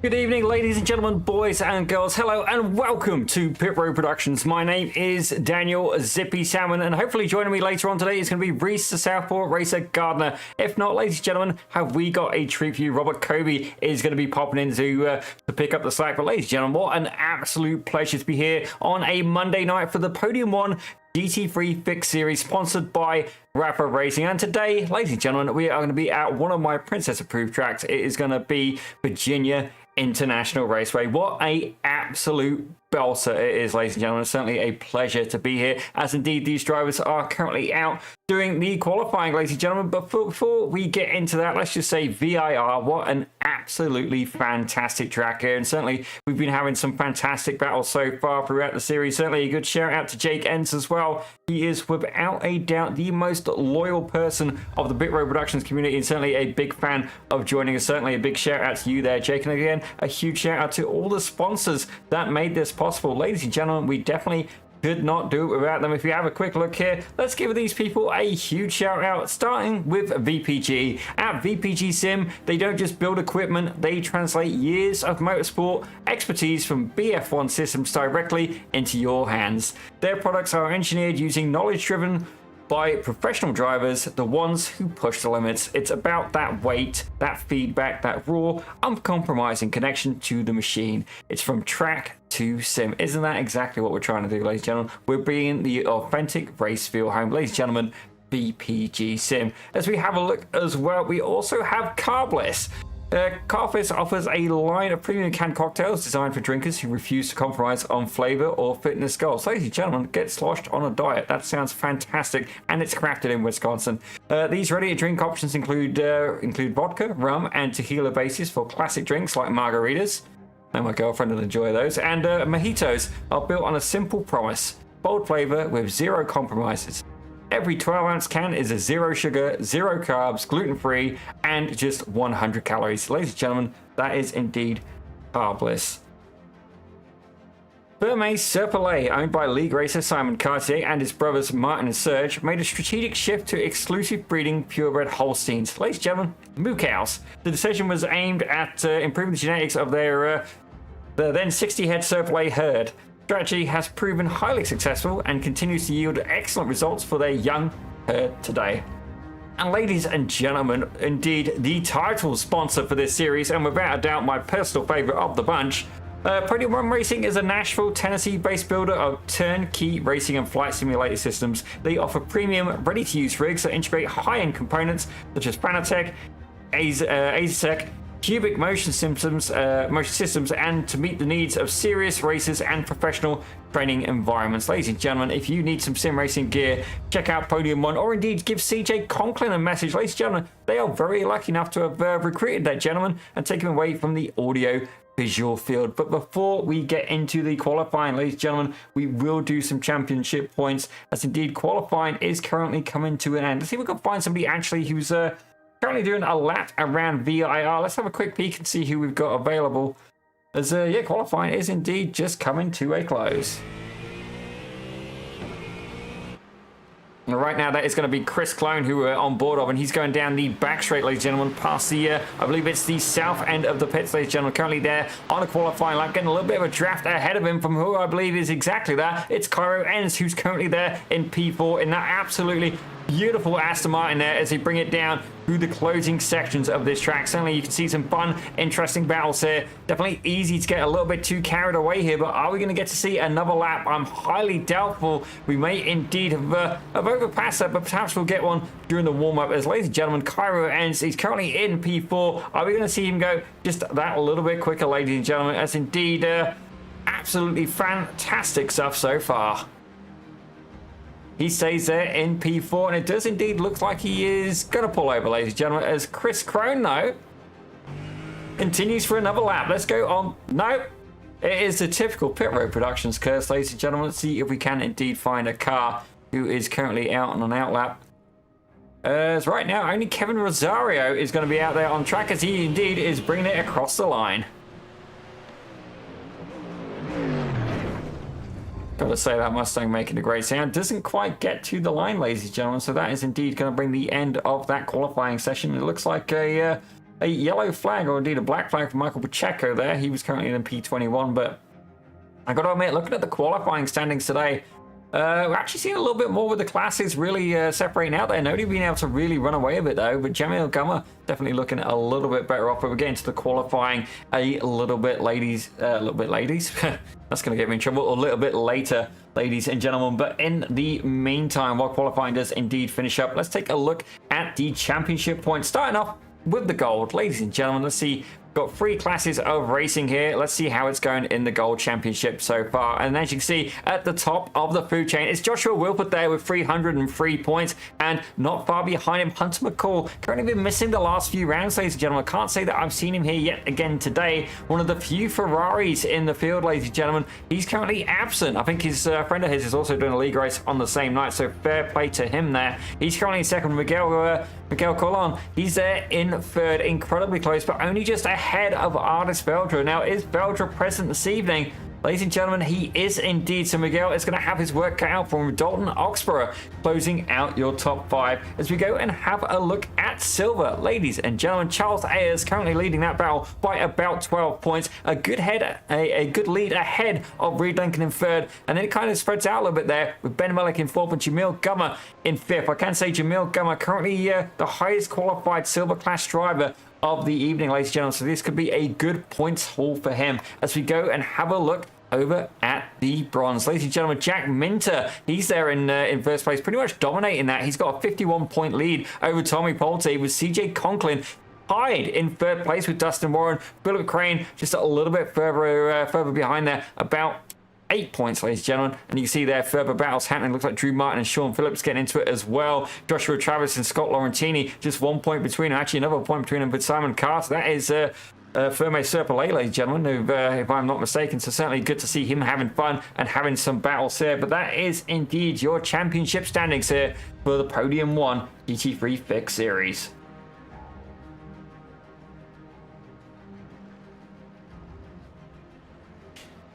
Good evening, ladies and gentlemen, boys and girls. Hello and welcome to Pit Road Productions. My name is Daniel Zippy Salmon, and hopefully joining me later on today is going to be Reese the Southpaw Racer Gardner. If not, ladies and gentlemen, have we got a treat for you? Robert Kobe is going to be popping in to pick up the slack. But ladies and gentlemen, what an absolute pleasure to be here on a Monday night for the Podium 1 GT3 Fixed Series, sponsored by RAFA Racing. And today, ladies and gentlemen, we are going to be at one of my Princess approved tracks. It is going to be Virginia International Raceway. What a absolute belter it is, ladies and gentlemen. It's certainly a pleasure to be here, as indeed these drivers are currently out doing the qualifying, ladies and gentlemen. But before we get into that, let's just say VIR, what an absolutely fantastic track here. And certainly we've been having some fantastic battles so far throughout the series. Certainly a good shout out to Jake Entz as well. He is without a doubt the most loyal person of the Pit Road Productions community, and certainly a big fan of joining us. Certainly a big shout out to you there, Jake. And again, a huge shout out to all the sponsors that made this possible. Ladies and gentlemen, we definitely could not do it without them. If you have a quick look here, let's give these people a huge shout out, starting with VPG. At VPG Sim, they don't just build equipment, they translate years of motorsport expertise from BF1 systems directly into your hands. Their products are engineered using knowledge driven by professional drivers, the ones who push the limits. It's about that weight, that feedback, that raw, uncompromising connection to the machine. It's from track to sim. Isn't that exactly what we're trying to do, ladies and gentlemen? We're bringing the authentic race feel home. Ladies and gentlemen, VPG Sim. As we have a look as well, we also have Carbliss. Carbliss offers a line of premium canned cocktails designed for drinkers who refuse to compromise on flavor or fitness goals. Ladies and gentlemen, get sloshed on a diet. That sounds fantastic, and it's crafted in Wisconsin. These ready-to-drink options include vodka, rum, and tequila bases for classic drinks like margaritas. And my girlfriend will enjoy those. And mojitos are built on a simple promise: bold flavor with zero compromises. Every 12-ounce can is a zero sugar, zero carbs, gluten-free, and just 100 calories. Ladies and gentlemen, that is indeed Carbliss. Burmese Serpollet, owned by league racer Simon Cartier and his brothers Martin and Serge, made a strategic shift to exclusive breeding purebred Holsteins. Ladies and gentlemen, moo cows. The decision was aimed at improving the genetics of their then 60-head Serpollet herd. Strategy has proven highly successful and continues to yield excellent results for their young herd today. And ladies and gentlemen, indeed the title sponsor for this series, and without a doubt my personal favorite of the bunch, Podium 1 Racing is a Nashville, Tennessee-based builder of turnkey racing and flight simulator systems. They offer premium, ready-to-use rigs that integrate high-end components such as Fanatec, Aztec, cubic motion systems, and to meet the needs of serious racers and professional training environments. Ladies and gentlemen, if you need some sim racing gear, check out Podium 1, or indeed give CJ Conklin a message. Ladies and gentlemen, they are very lucky enough to have recruited that gentleman and taken him away from the audio visual field. But before we get into the qualifying, ladies and gentlemen, we will do some championship points, as indeed qualifying is currently coming to an end. Let's see if we can find somebody actually who's currently doing a lap around VIR. Let's have a quick peek and see who we've got available, as yeah, qualifying is indeed just coming to a close. And right now that is going to be Chris Clone who we're on board of, and he's going down the back straight, ladies and gentlemen, past the I believe it's the south end of the pits, ladies and gentlemen. Currently there on a qualifying lap, getting a little bit of a draft ahead of him from who I believe is exactly that. It's Cairo Enns, who's currently there in P4 in that absolutely beautiful Aston Martin there, as they bring it down through the closing sections of this track. Certainly you can see some fun, interesting battles here. Definitely easy to get a little bit too carried away here, but are we going to get to see another lap? I'm highly doubtful. We may indeed have overpassed that, but perhaps we'll get one during the warm-up. As ladies and gentlemen, Cairo Enns, he's currently in P4. Are we going to see him go just that a little bit quicker, ladies and gentlemen? That's indeed absolutely fantastic stuff so far. He stays there in P4, and it does indeed look like he is going to pull over, ladies and gentlemen, as Chris Crone, though, continues for another lap. Let's go on. No, it is the typical Pit Road Productions curse, ladies and gentlemen. Let's see if we can indeed find a car who is currently out on an out lap. As right now, only Kevin Rosario is going to be out there on track, as he indeed is bringing it across the line. Gotta say, that Mustang making a great sound. Doesn't quite get to the line, ladies and gentlemen, so that is indeed going to bring the end of that qualifying session. It looks like a a yellow flag, or indeed a black flag for Michael Pacheco there. He was currently in P21, but I got to admit, looking at the qualifying standings today, we're actually seeing a little bit more with the classes really separating out there. Nobody being able to really run away with it though, but Jamil Gummer definitely looking a little bit better off. But we're getting to the qualifying a little bit, ladies. That's going to get me in trouble. A little bit later, ladies and gentlemen. But in the meantime, while qualifying does indeed finish up, let's take a look at the championship points. Starting off with the gold, ladies and gentlemen, let's see. Got 3 classes of racing here. Let's see how it's going in the Gold Championship so far. And as you can see, at the top of the food chain, it's Joshua Wilford there with 303 points. And not far behind him, Hunter McCall. Currently been missing the last few rounds, ladies and gentlemen. I can't say that I've seen him here yet again today. One of the few Ferraris in the field, ladies and gentlemen. He's currently absent. I think his friend of his is also doing a league race on the same night. So fair play to him there. He's currently in second. Miguel Colon, he's there in third, incredibly close, but only just ahead of Artist Veldra. Now, is Veldra present this evening? Ladies and gentlemen, he is indeed. So Miguel is going to have his work cut out from Dalton Oxborough, closing out your top 5 as we go and have a look at silver. Ladies and gentlemen, Charles Ayers currently leading that battle by about 12 points. A good lead ahead of Reed Lincoln in third, and then it kind of spreads out a little bit there with Ben Mellick in fourth and Jamil Gummer in fifth. I can say Jamil Gummer currently the highest qualified silver class driver of the evening, ladies and gentlemen. So this could be a good points haul for him as we go and have a look over at the bronze. Ladies and gentlemen, Jack Minter, he's there in first place, pretty much dominating that. He's got a 51-point lead over Tommy Polte, with CJ Conklin tied in third place with Dustin Warren. Philip Crane just a little bit further behind there, about 8 points, ladies and gentlemen. And you can see there further battles happening. Looks like Drew Martin and Sean Phillips getting into it as well. Joshua Travis and Scott Laurentini, just 1 point between them. Actually, another point between them with Simon Carter. That is Ferme Serpollet, ladies and gentlemen, if I'm not mistaken. So certainly good to see him having fun and having some battles here. But that is indeed your championship standings here for the Podium 1 GT3 Fixed Series.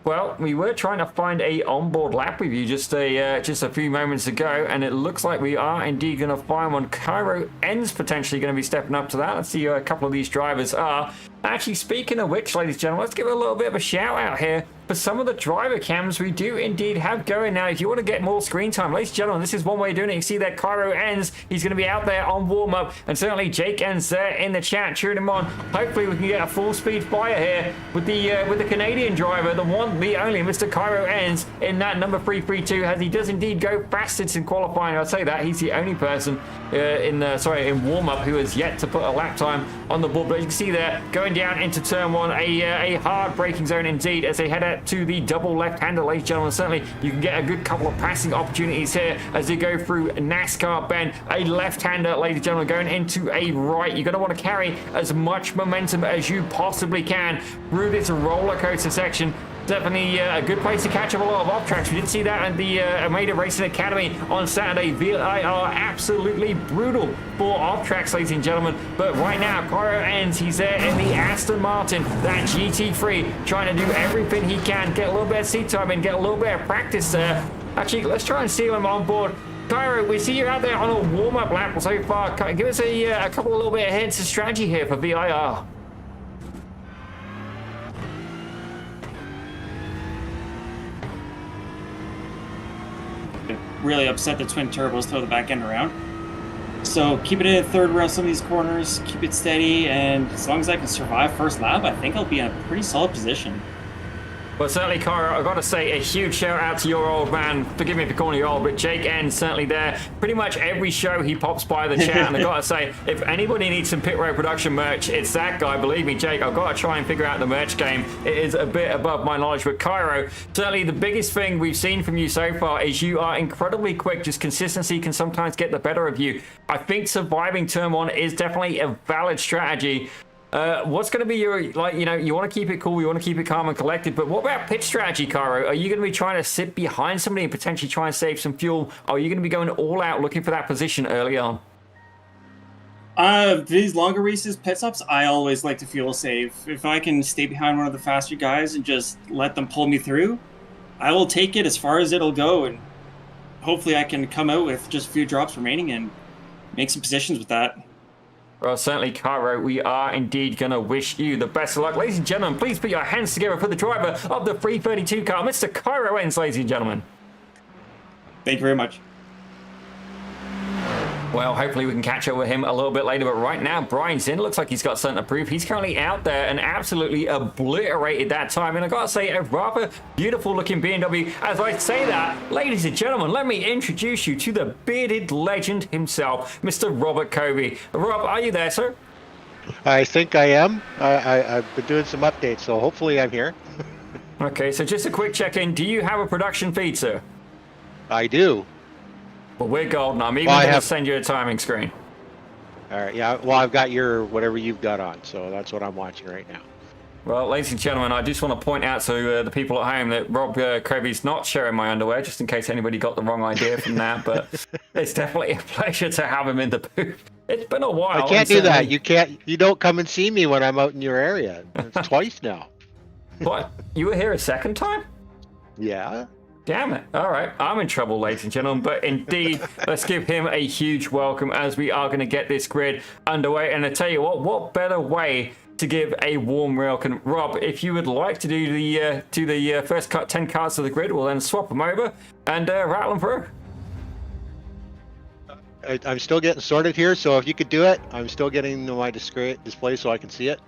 Well, we were trying to find a onboard lap review just a few moments ago, and it looks like we are indeed going to find one. Cairo N's potentially going to be stepping up to that. Let's see who a couple of these drivers are. Actually, speaking of which, ladies and gentlemen, let's give a little bit of a shout out here for some of the driver cams we do indeed have going now. If you want to get more screen time, ladies and gentlemen, this is one way of doing it. You see that Cairo N's, he's going to be out there on warm-up, and certainly Jake N's there in the chat cheering him on. Hopefully we can get a full-speed fire here with the Canadian driver, the one, the only, Mr. Cairo N's in that number 332, as he does indeed go fastest in qualifying. I'd say that he's the only person in warm-up who has yet to put a lap time on the board. But you can see there, going down into turn 1, a hard braking zone indeed as they head out to the double left-hander, ladies and gentlemen. Certainly you can get a good couple of passing opportunities here as they go through NASCAR bend. A left-hander, ladies and gentlemen, going into a right. You're going to want to carry as much momentum as you possibly can through this roller coaster section. Definitely a good place to catch up a lot of off tracks. We did see that at the Armada Racing Academy on Saturday. VIR absolutely brutal for off tracks, ladies and gentlemen. But right now, Cairo N's, he's there in the Aston Martin, that GT3, trying to do everything he can, get a little bit of seat time and get a little bit of practice there. Actually, let's try and seal him on board. Cairo, we see you out there on a warm-up lap so far. Give us a couple of little bit of hints of strategy here for VIR. Really upset the twin turbos, throw the back end around. So keep it in third around some of these corners, keep it steady, and as long as I can survive first lap, I think I'll be in a pretty solid position. Well, certainly, Cairo, I've got to say a huge shout out to your old man. Forgive me for calling you old, but Jake N certainly there. Pretty much every show he pops by the chat, and I've got to say, if anybody needs some Pit Road Production merch, it's that guy. Believe me, Jake, I've got to try and figure out the merch game. It is a bit above my knowledge, but Cairo, certainly the biggest thing we've seen from you so far is you are incredibly quick. Just consistency can sometimes get the better of you. I think surviving turn 1 is definitely a valid strategy. What's going to be your, you want to keep it cool, you want to keep it calm and collected, but what about pit strategy, Cairo? Are you going to be trying to sit behind somebody and potentially try and save some fuel? Or are you going to be going all out looking for that position early on? These longer races, pit stops, I always like to fuel save. If I can stay behind one of the faster guys and just let them pull me through, I will take it as far as it'll go, and hopefully I can come out with just a few drops remaining and make some positions with that. Well, certainly, Cairo, we are indeed going to wish you the best of luck. Ladies and gentlemen, please put your hands together for the driver of the 332 car, Mr. Cairo Enns, ladies and gentlemen. Thank you very much. Well, hopefully we can catch up with him a little bit later, but right now, Brian's in. Looks like he's got something to prove. He's currently out there and absolutely obliterated that time. And I've got to say, a rather beautiful-looking BMW. As I say that, ladies and gentlemen, let me introduce you to the bearded legend himself, Mr. Robert Covey. Rob, are you there, sir? I think I am. I've been doing some updates, so hopefully I'm here. Okay, so just a quick check-in. Do you have a production feed, sir? I do. Well, we're golden. I'm even going to send you a timing screen. All right, yeah. Well, I've got your whatever you've got on, so that's what I'm watching right now. Well, ladies and gentlemen, I just want to point out to the people at home that Rob Covey's not sharing my underwear, just in case anybody got the wrong idea from that. But it's definitely a pleasure to have him in the booth. It's been a while. I can't do that. You can't. You don't come and see me when I'm out in your area. It's twice now. What? You were here a second time? Yeah. Damn it. All right. I'm in trouble, ladies and gentlemen. But indeed, let's give him a huge welcome as we are going to get this grid underway. And I tell you what better way to give a warm welcome. Rob, if you would like to do the first 10 cars of the grid, we'll then swap them over and rattle them through. I'm still getting sorted here, so if you could do it, I'm still getting my display so I can see it.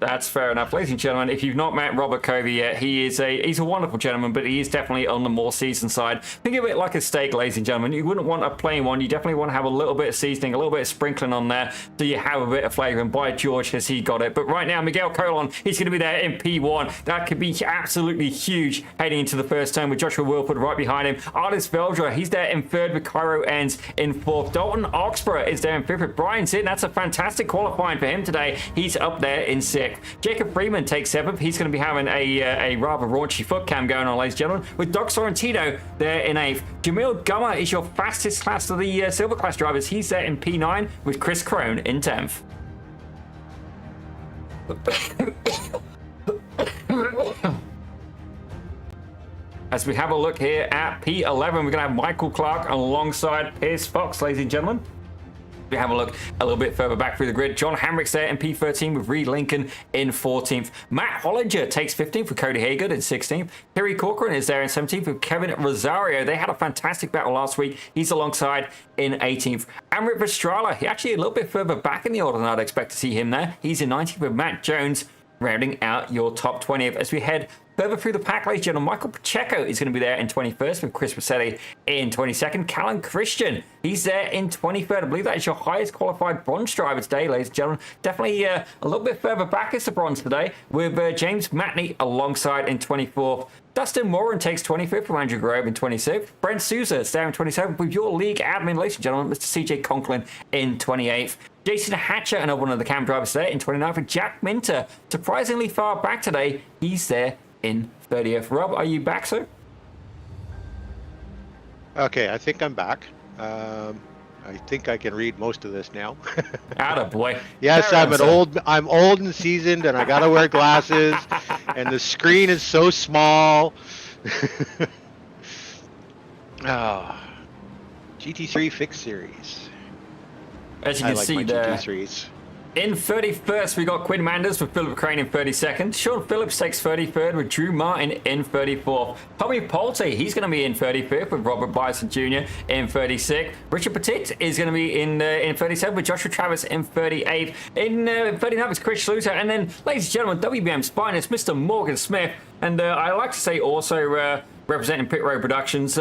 That's fair enough. Ladies and gentlemen, if you've not met Robert Covey yet, he's a wonderful gentleman, but he is definitely on the more seasoned side. Think of it like a steak, ladies and gentlemen. You wouldn't want a plain one. You definitely want to have a little bit of seasoning, a little bit of sprinkling on there, so you have a bit of flavor. And by George, has he got it. But right now, Miguel Colon, he's going to be there in P1. That could be absolutely huge heading into the first turn with Joshua Wilford right behind him. Artis Veldra, he's there in third with Cairo Enns in fourth. Dalton Oxborough is there in fifth with Brian Sitton. That's a fantastic qualifying for him today. He's up there in sixth. Jacob Freeman takes seventh. He's going to be having a rather raunchy foot cam going on, ladies and gentlemen, with Doc Sorrentino there in eighth. Jamil Gummer is your fastest class of the silver class drivers. He's there in P9 with Chris Crone in 10th. As we have a look here at P11, we're going to have Michael Clark alongside Pierce Fox, ladies and gentlemen. We have a look a little bit further back through the grid. John Hamrick's there in P13 with Reed Lincoln in 14th. Matt Hollinger takes 15th with Cody Haygood in 16th. Kerry Corcoran is there in 17th with Kevin Rosario. They had a fantastic battle last week. He's alongside in 18th. Amrit Vestrala, he actually a little bit further back in the order than I'd expect to see him there. He's in 19th with Matt Jones, rounding out your top 20th. As we head further through the pack, ladies and gentlemen, Michael Pacheco is going to be there in 21st with Chris Rossetti in 22nd. Callum Christian, he's there in 23rd. I believe that is your highest qualified bronze driver today, ladies and gentlemen. Definitely a little bit further back is the bronze today with James Matney alongside in 24th. Dustin Moran takes 25th from Andrew Grove in 26th. Brent Souza is there in 27th with your league admin, ladies and gentlemen, Mr. CJ Conklin in 28th. Jason Hatcher, another one of the cam drivers there in 29th. And Jack Minter, surprisingly far back today, he's there in 30th. Rob, are you back, sir? Okay, I think I'm back. I think I can read most of this now. Attaboy. Yes, I'm old and seasoned, and I gotta wear glasses, and the screen is so small. GT3 Fixed Series. As you can see there. GT3s. In 31st, we got Quinn Manders with Philip Crane in 32nd. Sean Phillips takes 33rd with Drew Martin in 34th. Tommy Polte, he's going to be in 35th with Robert Bison Jr. in 36th. Richard Petit is going to be in 37th with Joshua Travis in 38th. In 39th is Chris Schluter. And then, ladies and gentlemen, WBM Spinus, Mr. Morgan Smith. And I like to say also representing Pit Road Productions,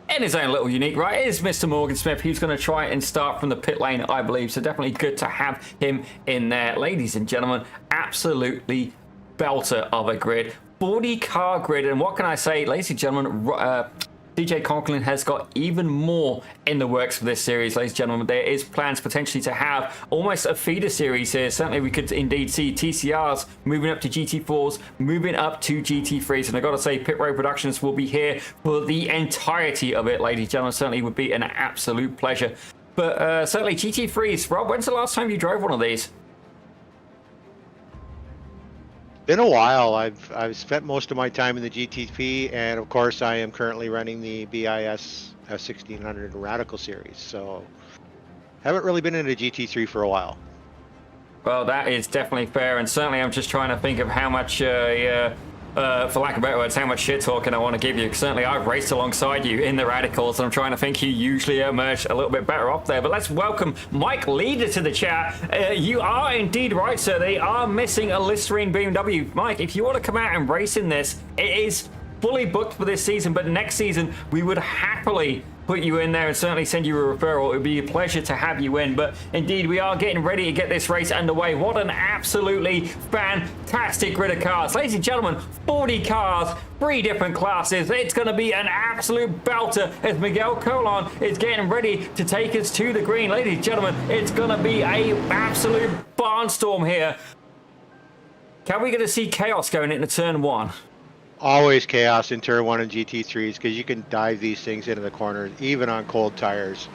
in his own little unique right, is Mr. Morgan Smith. He's going to try and start from the pit lane, I believe. So definitely good to have him in there. Ladies and gentlemen, absolutely belter of a grid. 40 car grid. And what can I say, ladies and gentlemen, DJ Conklin has got even more in the works for this series, ladies and gentlemen. There is plans potentially to have almost a feeder series here. Certainly we could indeed see TCRs moving up to GT4s, moving up to GT3s. And I've got to say, Pit Road Productions will be here for the entirety of it, ladies and gentlemen. Certainly would be an absolute pleasure. But certainly GT3s. Rob, when's the last time you drove one of these? Been a while. I've spent most of my time in the GTP, and of course I am currently running the BIS 1600 Radical series. So Haven't really been in a GT3 for a while. Well, that is definitely fair, and certainly I'm just trying to think of how much, for lack of better words, how much shit talking I want to give you. Certainly I've raced alongside you in the Radicals, and I'm trying to think you usually emerge a little bit better off there. But let's welcome Mike Leader to the chat. You are indeed right, sir. They are missing a Listerine BMW. Mike, if you want to come out and race in this, it is fully booked for this season, but next season we would happily put you in there and certainly send you a referral. It would be a pleasure to have you in. But indeed, we are getting ready to get this race underway. What an absolutely fantastic grid of cars. Ladies and gentlemen, 40 cars, 3 different classes. It's going to be an absolute belter as Miguel Colon is getting ready to take us to the green. Ladies and gentlemen, it's going to be a absolute barnstorm here. Can we get to see chaos going into turn 1? Always chaos in turn 1 and GT3s because you can dive these things into the corners, even on cold tires.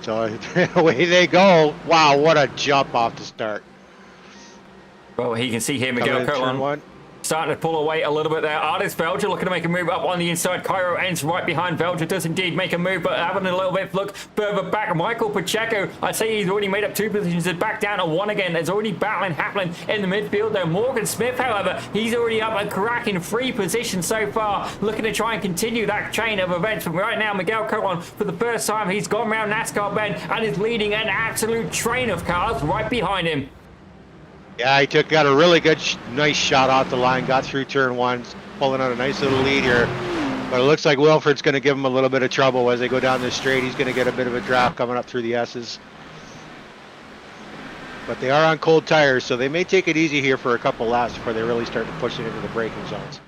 So away they go. Wow, what a jump off the start. Well, you can see here Miguel Colon starting to pull away a little bit there. Artist Velger looking to make a move up on the inside. Cairo ends right behind. Velger does indeed make a move, but having a little bit look further back. Michael Pacheco, I'd say he's already made up 2 positions and back down to 1 again. There's already battling happening in the midfield there. Morgan Smith, however, he's already up a cracking 3 positions so far, looking to try and continue that chain of events. But right now, Miguel Colon, for the first time, he's gone around NASCAR Bend and is leading an absolute train of cars right behind him. Yeah, he got a really good, nice shot off the line, got through turn 1, pulling out a nice little lead here. But it looks like Wilfred's going to give him a little bit of trouble as they go down this straight. He's going to get a bit of a draft coming up through the S's. But they are on cold tires, so they may take it easy here for a couple laps before they really start to push it into the braking zones.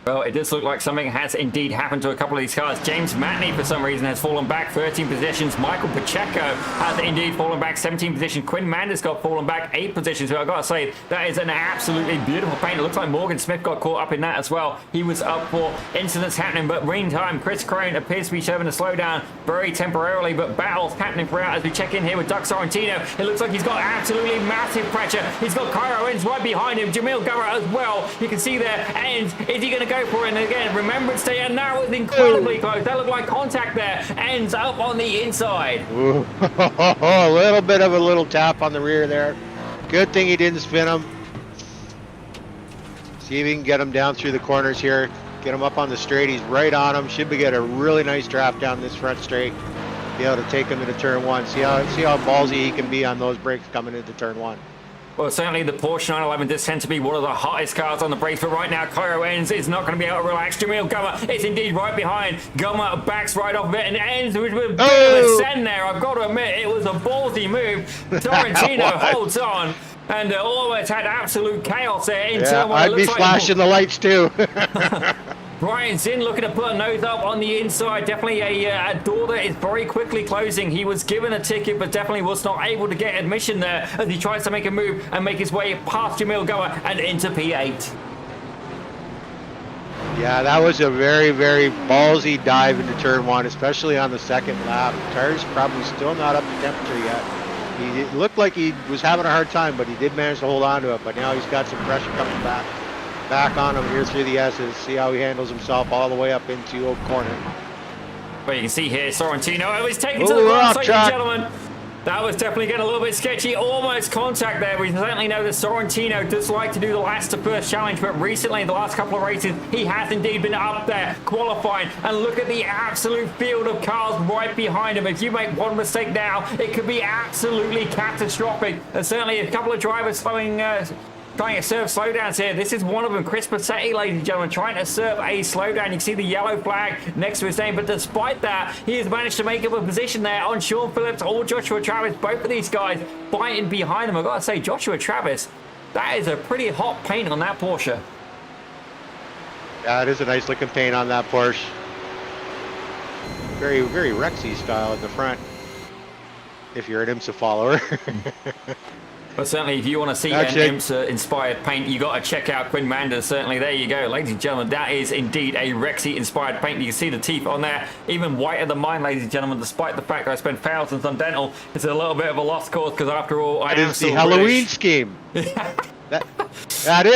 Well, it does look like something has indeed happened to a couple of these cars. James Matney, for some reason, has fallen back 13 positions. Michael Pacheco has indeed fallen back 17 positions. Quinn Manders got fallen back 8 positions. So I've got to say, that is an absolutely beautiful paint. It looks like Morgan Smith got caught up in that as well. He was up for incidents happening, but meantime, Chris Crone appears to be serving a slowdown very temporarily, but battles happening throughout as we check in here with Doug Sorrentino. It looks like he's got absolutely massive pressure. He's got Cairo Owens right behind him. Jamil Gurra as well. You can see there. And is he going to go for it? And again, Remembrance Day, and now it's incredibly close. That looked like contact there. Ends up on the inside. Ooh, a little bit of a little tap on the rear there. Good thing he didn't spin him. See if he can get him down through the corners here. Get him up on the straight. He's right on him. Should be get a really nice draft down this front straight. Be able to take him into turn 1. See how ballsy he can be on those brakes coming into turn 1. Well, certainly the Porsche 911 does tend to be one of the hottest cars on the brakes, but right now Cairo Owens is not going to be able to relax. Jamil Gummer is indeed right behind. Gummer backs right off of it and ends with a bit of a send there. I've got to admit, it was a ballsy move. Sorrentino holds on and almost had absolute chaos there. Yeah, I'd be flashing the lights too. Brian Zinn looking to put a nose up on the inside. Definitely a door that is very quickly closing. He was given a ticket, but definitely was not able to get admission there as he tries to make a move and make his way past Jamil Goa and into P8. Yeah, that was a very, very ballsy dive into turn 1, especially on the second lap. Tires probably still not up to temperature yet. He looked like he was having a hard time, but he did manage to hold on to it. But now he's got some pressure coming back on him here through the S's. See how he handles himself all the way up into Oak Corner. Well, you can see here Sorrentino. Oh, he's taken to the ground, ladies and gentlemen. That was definitely getting a little bit sketchy. Almost contact there. We certainly know that Sorrentino does like to do the last to first challenge, but recently, in the last couple of races, he has indeed been up there qualifying. And look at the absolute field of cars right behind him. If you make one mistake now, it could be absolutely catastrophic. And certainly a couple of drivers trying to serve slowdowns here. This is one of them, Chris Passetti, ladies and gentlemen, trying to serve a slowdown. You can see the yellow flag next to his name, but despite that, he has managed to make up a position there on Sean Phillips or Joshua Travis. Both of these guys fighting behind him. I've got to say, Joshua Travis, that is a pretty hot paint on that Porsche. Yeah, it is a nice looking paint on that Porsche. Very, very Rexy style at the front, if you're an IMSA follower. But certainly, if you want to see an IMSA-inspired paint, you got to check out Quinn Manders. Certainly, there you go, ladies and gentlemen. That is indeed a Rexy-inspired paint. You can see the teeth on there, even whiter than mine, ladies and gentlemen. Despite the fact that I spent thousands on dental, it's a little bit of a lost cause because, after all, I am still the Halloween British. Scheme. that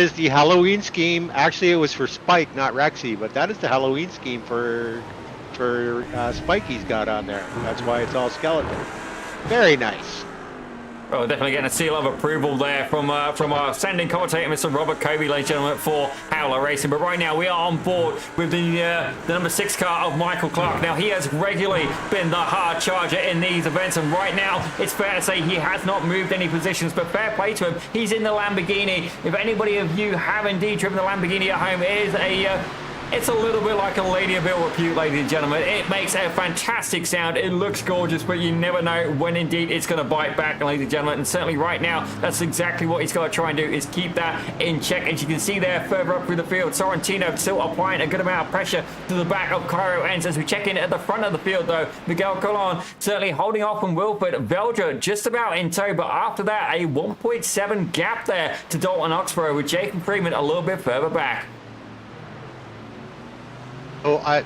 is the Halloween scheme. Actually, it was for Spike, not Rexy, but that is the Halloween scheme for Spike he's got on there. That's why it's all skeleton. Very nice. Well, definitely getting a seal of approval there from our standing commentator, Mr. Robert Kobe, ladies and gentlemen, for RAFA Racing. But right now, we are on board with the number 6 car of Michael Clark. Now, he has regularly been the hard charger in these events, and right now, it's fair to say he has not moved any positions, but fair play to him. He's in the Lamborghini. If anybody of you have indeed driven the Lamborghini at home, it is it's a little bit like a Lady of Ill Repute, ladies and gentlemen. It makes a fantastic sound. It looks gorgeous, but you never know when indeed it's going to bite back, ladies and gentlemen. And certainly right now, that's exactly what he's got to try and do, is keep that in check. As you can see there, further up through the field, Sorrentino still applying a good amount of pressure to the back of Cairo Ends. As we check in at the front of the field, though, Miguel Colon certainly holding off on Wilford Velger just about in tow. But after that, a 1.7 gap there to Dalton Oxborough, with Jacob Freeman a little bit further back. Oh,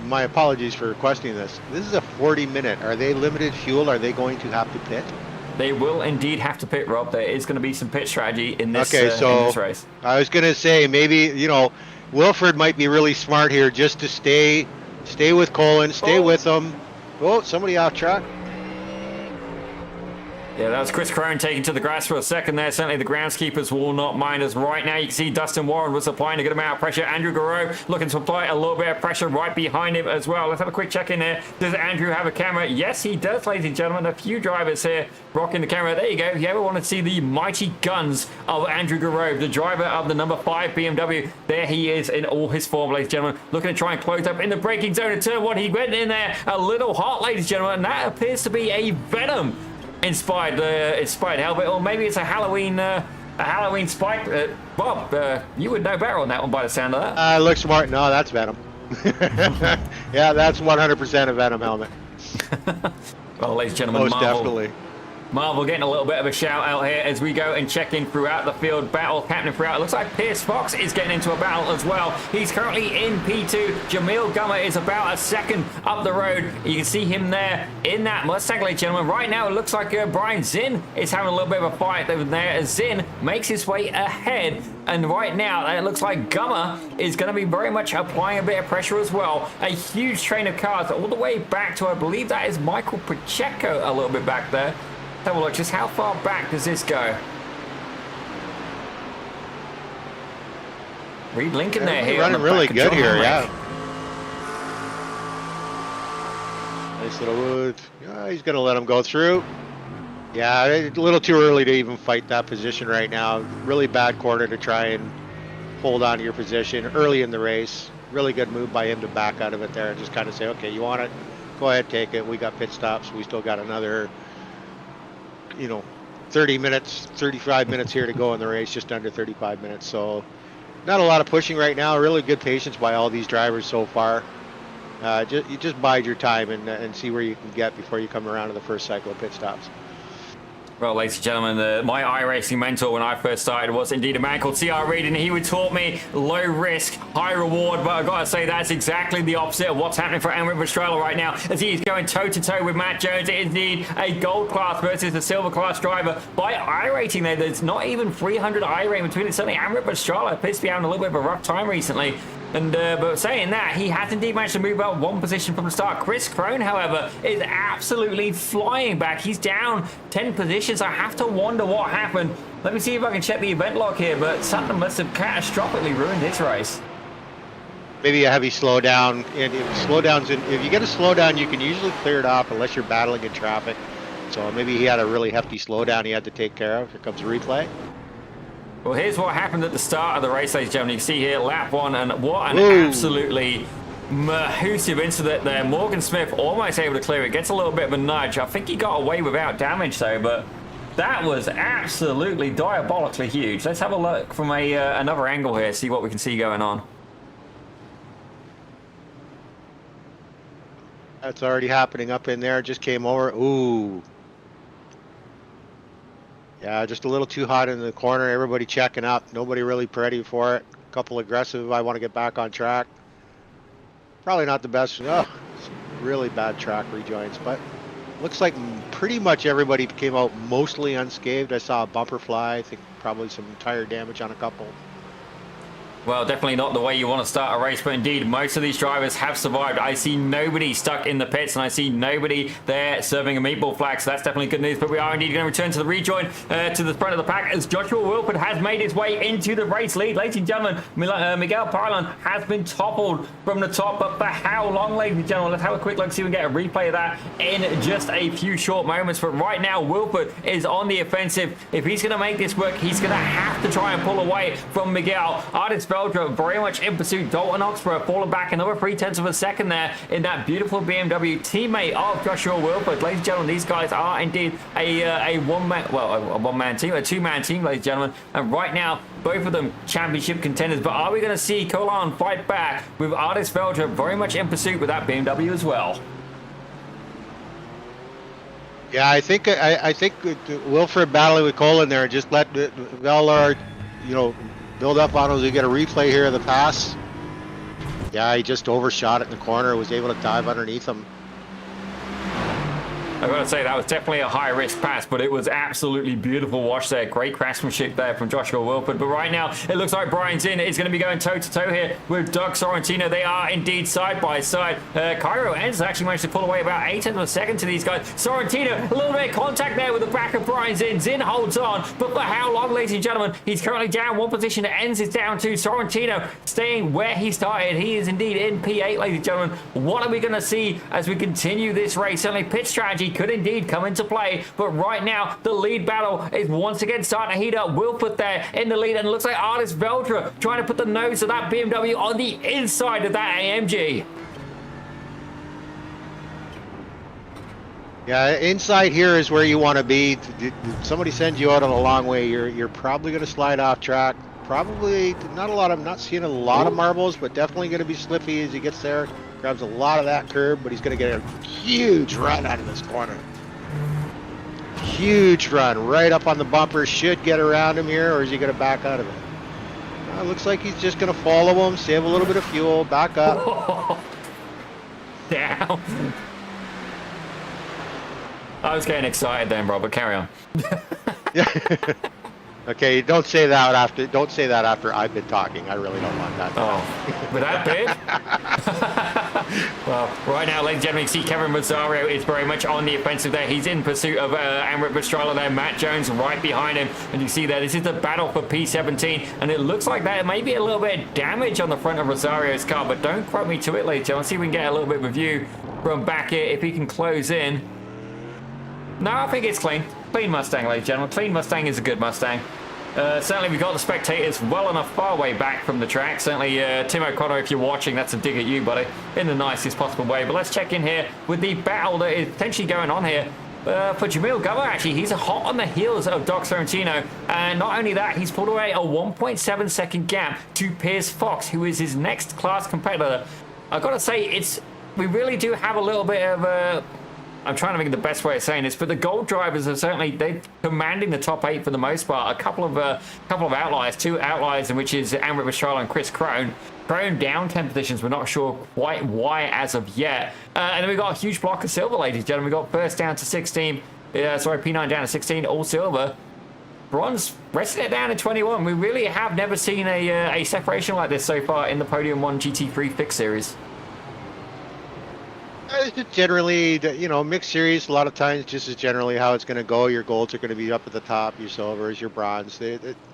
my apologies for requesting this. This is a 40-minute. Are they limited fuel? Are they going to have to pit? They will indeed have to pit, Rob. There is going to be some pit strategy in this, okay, so in this race. I was going to say, maybe, Wilford might be really smart here just to stay with Colin, stay with him. Oh, somebody off track. Yeah, that was Chris Crone taking to the grass for a second there. Certainly the groundskeepers will not mind us right now. You can see Dustin Warren was applying a good amount of pressure. Andrew Garreau looking to apply a little bit of pressure right behind him as well. Let's have a quick check in there. Does Andrew have a camera? Yes, he does, ladies and gentlemen. A few drivers here rocking the camera. There you go. If you ever want to see the mighty guns of Andrew Garreau, the driver of the number 5 BMW, there he is in all his form, ladies and gentlemen. Looking to try and close up in the braking zone in turn 1. He went in there a little hot, ladies and gentlemen, and that appears to be a Venom inspired helmet, or maybe it's a Halloween spike. Bob, you would know better on that one by the sound of that. Looks smart. No, that's Venom. Yeah, that's 100% a Venom helmet. Well, ladies and gentlemen, most definitely. Marvel getting a little bit of a shout out here as we go and check in throughout the field. Battle happening throughout. It looks like Pierce Fox is getting into a battle as well. He's currently in P2. Jamil Gummer is about a second up the road. You can see him there in that Mustang, ladies and gentlemen. Right now, it looks like Brian Zinn is having a little bit of a fight over there as Zinn makes his way ahead. And right now, it looks like Gummer is going to be very much applying a bit of pressure as well. A huge train of cars all the way back to, I believe that is Michael Pacheco a little bit back there. Have a look, just how far back does this go? Reed Lincoln there here. Running really good here, yeah. Nice little wood. Yeah, he's going to let him go through. Yeah, a little too early to even fight that position right now. Really bad corner to try and hold on to your position early in the race. Really good move by him to back out of it there and just kind of say, okay, you want it? Go ahead, take it. We got pit stops. We still got another 30 minutes, 35 minutes here to go in the race, just under 35 minutes. So not a lot of pushing right now. Really good patience by all these drivers so far. You just bide your time and see where you can get before you come around to the first cycle of pit stops. Well, ladies and gentlemen, my iRacing mentor when I first started was indeed a man called C.R. Reed, and he would taught me low risk, high reward. But I've got to say that's exactly the opposite of what's happening for Amrit Vestrella right now, as he is going toe-to-toe with Matt Jones. It is indeed a gold class versus a silver class driver by iRating there. There's not even 300 iRating between it. Certainly Amrit Vestrella appears to be having a little bit of a rough time recently. And but saying that, he has indeed managed to move up one position from the start. Chris Crone, however, is absolutely flying back. He's down 10 positions. I have to wonder what happened. Let me see if I can check the event log here, but something must have catastrophically ruined his race. Maybe a heavy slowdown. And if you get a slowdown, you can usually clear it off unless you're battling in traffic. So maybe he had a really hefty slowdown he had to take care of. Here comes the replay. Well, here's what happened at the start of the race, ladies and gentlemen. You can see here, lap 1, and what an absolutely massive incident there. Morgan Smith almost able to clear it. Gets a little bit of a nudge. I think he got away without damage, though, but that was absolutely diabolically huge. Let's have a look from another angle here, see what we can see going on. That's already happening up in there. Just came over. Ooh. Yeah, just a little too hot in the corner. Everybody checking up. Nobody really ready for it. A couple aggressive. I want to get back on track. Probably not the best. Oh, really bad track rejoins. But looks like pretty much everybody came out mostly unscathed. I saw a bumper fly. I think probably some tire damage on a couple. Well, definitely not the way you want to start a race, but indeed, most of these drivers have survived. I see nobody stuck in the pits, and I see nobody there serving a meatball flag, so that's definitely good news. But we are indeed going to return to the rejoin to the front of the pack as Joshua Wilford has made his way into the race lead. Ladies and gentlemen, Miguel Parlon has been toppled from the top, but for how long, ladies and gentlemen? Let's have a quick look, see if we can get a replay of that in just a few short moments. But right now, Wilford is on the offensive. If he's going to make this work, he's going to have to try and pull away from Miguel. Artist Veldra very much in pursuit. Dalton Oxborough falling back another 0.3 of a second there in that beautiful BMW, teammate of Joshua Wilford. Ladies and gentlemen, these guys are indeed a one-man team, a two-man team, ladies and gentlemen. And right now, both of them championship contenders. But are we going to see Colan fight back with Artist Veldra very much in pursuit with that BMW as well? Yeah, I think Wilfred battling with Colin there, just let Velar, build up on him as we get a replay here of the pass. Yeah, he just overshot it in the corner, was able to dive underneath him. I've got to say, that was definitely a high-risk pass, but it was absolutely beautiful wash there. Great craftsmanship there from Joshua Wilford. But right now, it looks like Brian Zinn is going to be going toe-to-toe here with Doug Sorrentino. They are indeed side-by-side. Cairo Enns actually managed to pull away about 0.8 of a second to these guys. Sorrentino, a little bit of contact there with the back of Brian Zinn. Zinn holds on, but for how long, ladies and gentlemen? He's currently down one position. Enns is down two. Sorrentino staying where he started. He is indeed in P8, ladies and gentlemen. What are we going to see as we continue this race? Certainly, pit strategy could indeed come into play, but right now the lead battle is once again starting to heat up. Wilford there in the lead, and it looks like Artist Veldra trying to put the nose of that BMW on the inside of that AMG. Yeah, inside here is where you want to be. Somebody sends you out on a long way, you're probably going to slide off track. Probably not seeing a lot of marbles, but definitely going to be slippy as he gets there. Grabs a lot of that curb, but he's going to get a huge run out of this corner. Huge run right up on the bumper. Should get around him here, or is he going to back out of it? Looks like he's just going to follow him, save a little bit of fuel, back up. Down. I was getting excited then, Robert. Carry on. Yeah. Okay, don't say that after I've been talking. I really don't want that. Oh, with that bit? Well, right now, ladies and gentlemen, you see Kevin Rosario is very much on the offensive there. He's in pursuit of Amrit Pastrana there. Matt Jones right behind him. And you see there, this is the battle for P17. And it looks like there may be a little bit of damage on the front of Rosario's car, but don't quote me to it later. Let's see if we can get a little bit of a view from back here, if he can close in. No, I think it's clean. Clean Mustang, ladies and gentlemen. Clean Mustang is a good Mustang. Certainly we've got the spectators well enough far way back from the track. Certainly Tim O'Connor, if you're watching, that's a dig at you, buddy, in the nicest possible way. But let's check in here with the battle that is potentially going on here for Jamil Gummer. Actually, he's hot on the heels of Doc Sorrentino, and not only that, he's pulled away a 1.7 second gap to Piers Fox, who is his next class competitor. I've got to say, we really do have a little bit of I'm trying to think of the best way of saying this, but the gold drivers are they're commanding the top 8 for the most part. A couple of outliers, 2 outliers, in which is Amrit Pastrana and Chris Crone. Crone down 10 positions. We're not sure quite why as of yet. And then we've got a huge block of silver, ladies and gentlemen. We've got first down to 16. P9 down to 16, all silver. Bronze resting it down to 21. We really have never seen a separation like this so far in the Podium 1 GT3 Fixed Series. Generally, mixed series, a lot of times just is generally how it's going to go. Your golds are going to be up at the top, your silvers, your bronze.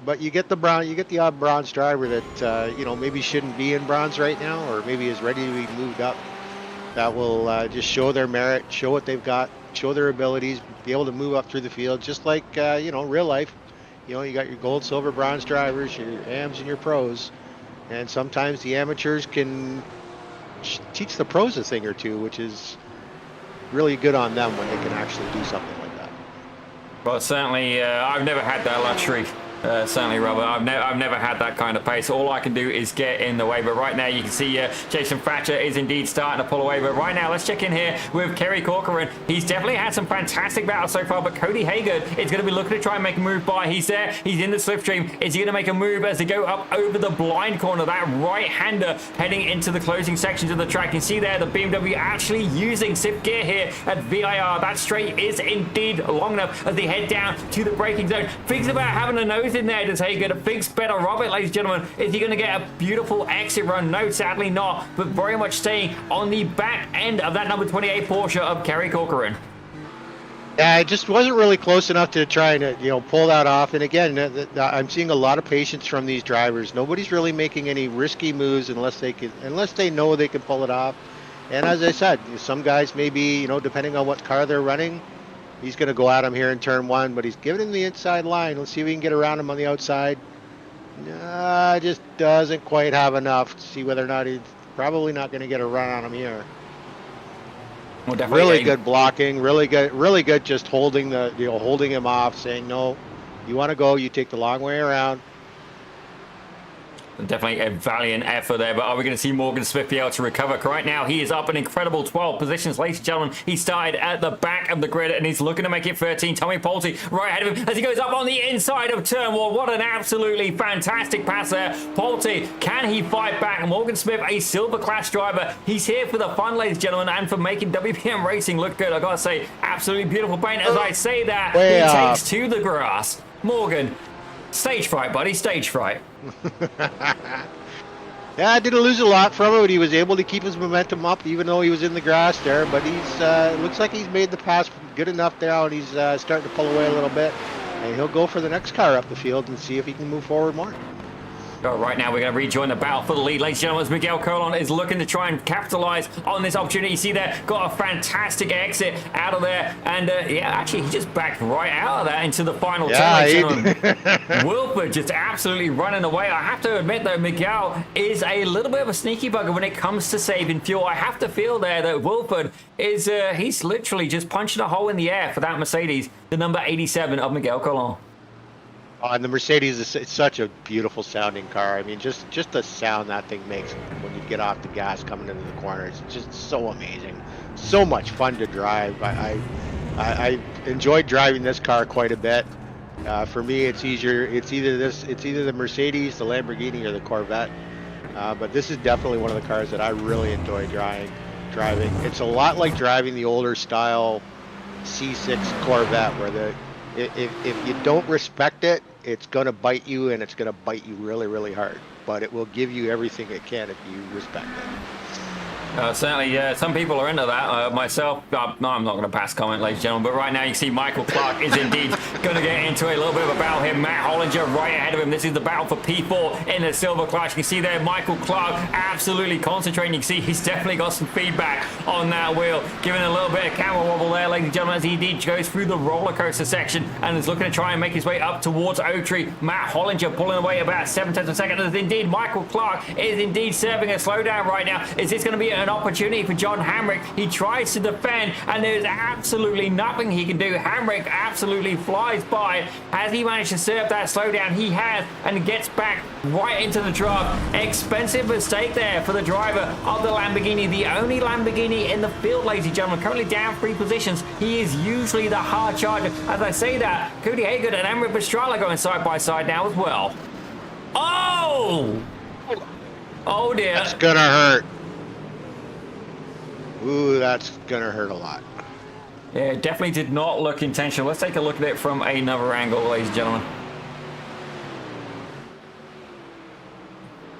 But you get the odd bronze driver that, maybe shouldn't be in bronze right now, or maybe is ready to be moved up. That will just show their merit, show what they've got, show their abilities, be able to move up through the field, just like, real life. You got your gold, silver, bronze drivers, your AMs and your pros. And sometimes the amateurs can teach the pros a thing or two, which is really good on them when they can actually do something like that. Well, certainly, I've never had that luxury. Certainly, Robert. I've never had that kind of pace. All I can do is get in the way. But right now, you can see Jason Thatcher is indeed starting to pull away. But right now, let's check in here with Kerry Corcoran. He's definitely had some fantastic battles so far. But Cody Hager is going to be looking to try and make a move by. He's there. He's in the slipstream. Is he going to make a move as they go up over the blind corner? That right-hander heading into the closing sections of the track. You can see there the BMW actually using SIP gear here at VIR. That straight is indeed long enough as they head down to the braking zone. Thinks about having a nose in there to take it. A big better Robert, ladies and gentlemen. Is he going to get a beautiful exit run? No, sadly not, but very much staying on the back end of that number 28 Porsche of Kerry Corcoran. Yeah, it just wasn't really close enough to try and pull that off. And again, I'm seeing a lot of patience from these drivers. Nobody's really making any risky moves unless they know they can pull it off. And as I said, some guys maybe, depending on what car they're running, he's going to go at him here in turn one, but he's giving him the inside line. Let's see if we can get around him on the outside. Just doesn't quite have enough to see whether or not he's probably not going to get a run on him here. Well, definitely really good blocking, really good just holding holding him off, saying no, you want to go, you take the long way around. Definitely a valiant effort there, but are we going to see Morgan Smith be able to recover? Right now, he is up an incredible 12 positions. Ladies and gentlemen, he started at the back of the grid, and he's looking to make it 13. Tommy Pulte right ahead of him as he goes up on the inside of turn one. What an absolutely fantastic pass there. Pulte, can he fight back? Morgan Smith, a silver class driver. He's here for the fun, ladies and gentlemen, and for making WPM Racing look good. I got to say, absolutely beautiful paint. As I say that, he takes to the grass. Morgan, stage fright, buddy, stage fright. Yeah, I didn't lose a lot from it. He was able to keep his momentum up even though he was in the grass there, but he's looks like he's made the pass good enough now, and he's starting to pull away a little bit, and he'll go for the next car up the field and see if he can move forward more. Right now, we're going to rejoin the battle for the lead. Ladies and gentlemen, as Miguel Colon is looking to try and capitalize on this opportunity. You see there, got a fantastic exit out of there. And yeah, actually, he just backed right out of that into the final turn. Ladies and gentlemen. Wilford just absolutely running away. I have to admit, though, Miguel is a little bit of a sneaky bugger when it comes to saving fuel. I have to feel there that Wilford is, he's literally just punching a hole in the air for that Mercedes, the number 87 of Miguel Colon. And the Mercedes is such a beautiful sounding car. I mean, just the sound that thing makes when you get off the gas coming into the corners, it's just so amazing. So much fun to drive. I enjoyed driving this car quite a bit. For me, it's easier. It's either the Mercedes, the Lamborghini, or the Corvette. But this is definitely one of the cars that I really enjoy driving. It's a lot like driving the older style C6 Corvette, where if you don't respect it, it's going to bite you, and it's going to bite you really, really hard. But it will give you everything it can if you respect it. Certainly, yeah. Some people are into that. Myself, no, I'm not going to pass comment, ladies and gentlemen. But right now, you see Michael Clark is indeed going to get into a little bit of a battle here. Matt Hollinger right ahead of him. This is the battle for P4 in the silver class. You can see there, Michael Clark absolutely concentrating. You can see he's definitely got some feedback on that wheel, giving a little bit of camera wobble there, ladies and gentlemen, as he indeed goes through the roller coaster section and is looking to try and make his way up towards Oak Tree. Matt Hollinger pulling away about 7/10 of a second. As indeed, Michael Clark is indeed serving a slowdown right now. Is this going to be an opportunity for John Hamrick? He tries to defend, and there's absolutely nothing he can do. Hamrick absolutely flies by. Has he managed to serve that slowdown? He has, and gets back right into the draft. Expensive mistake there for the driver of the Lamborghini, the only Lamborghini in the field, ladies and gentlemen. Currently down 3 positions. He is usually the hard charger. As I say that, Cody Hagan and Emmerich Pastrana going side by side now as well. Oh! Oh dear. That's gonna hurt. Ooh, that's gonna hurt a lot. Yeah, it definitely did not look intentional. Let's take a look at it from another angle, ladies and gentlemen.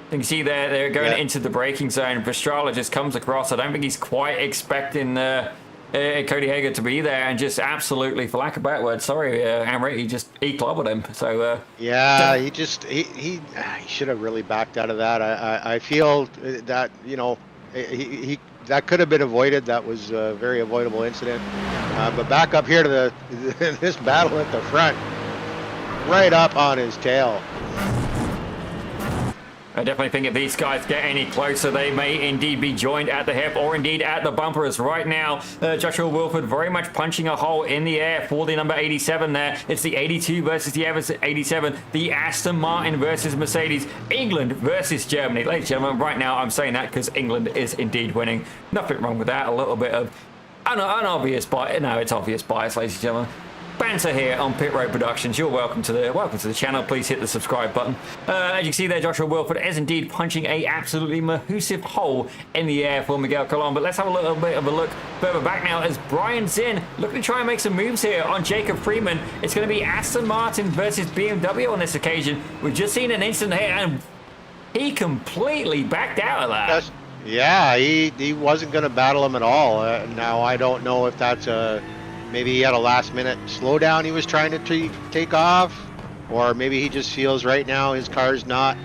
You can see there, they're going into the braking zone. Pastrana just comes across. I don't think he's quite expecting Cody Hagan to be there, and just absolutely, for lack of a better word, sorry, Hamrick, he clobbered him. So yeah, he should have really backed out of that. I feel that he that could have been avoided. That was a very avoidable incident. But back up here to this battle at the front, right up on his tail. I definitely think if these guys get any closer, they may indeed be joined at the hip or indeed at the bumpers. Right now, Joshua Wilford very much punching a hole in the air for the number 87 there. It's the 82 versus the 87, the Aston Martin versus Mercedes, England versus Germany. Ladies and gentlemen, right now I'm saying that because England is indeed winning. Nothing wrong with that. A little bit of unobvious bias. No, it's obvious bias, ladies and gentlemen. banter here on Pit Road Productions. You're welcome to the channel. Please hit the subscribe button. As you can see there, Joshua Wilford is indeed punching a absolutely massive hole in the air for Miguel Colon. But let's have a little bit of a look further back now as Brian Zinn looking to try and make some moves here on Jacob Freeman. It's going to be Aston Martin versus BMW on this occasion. We've just seen an incident here and he completely backed out of that. Yeah, he wasn't going to battle him at all. Now I don't know if that's maybe he had a last minute slowdown he was trying to take off, or maybe he just feels right now his car's not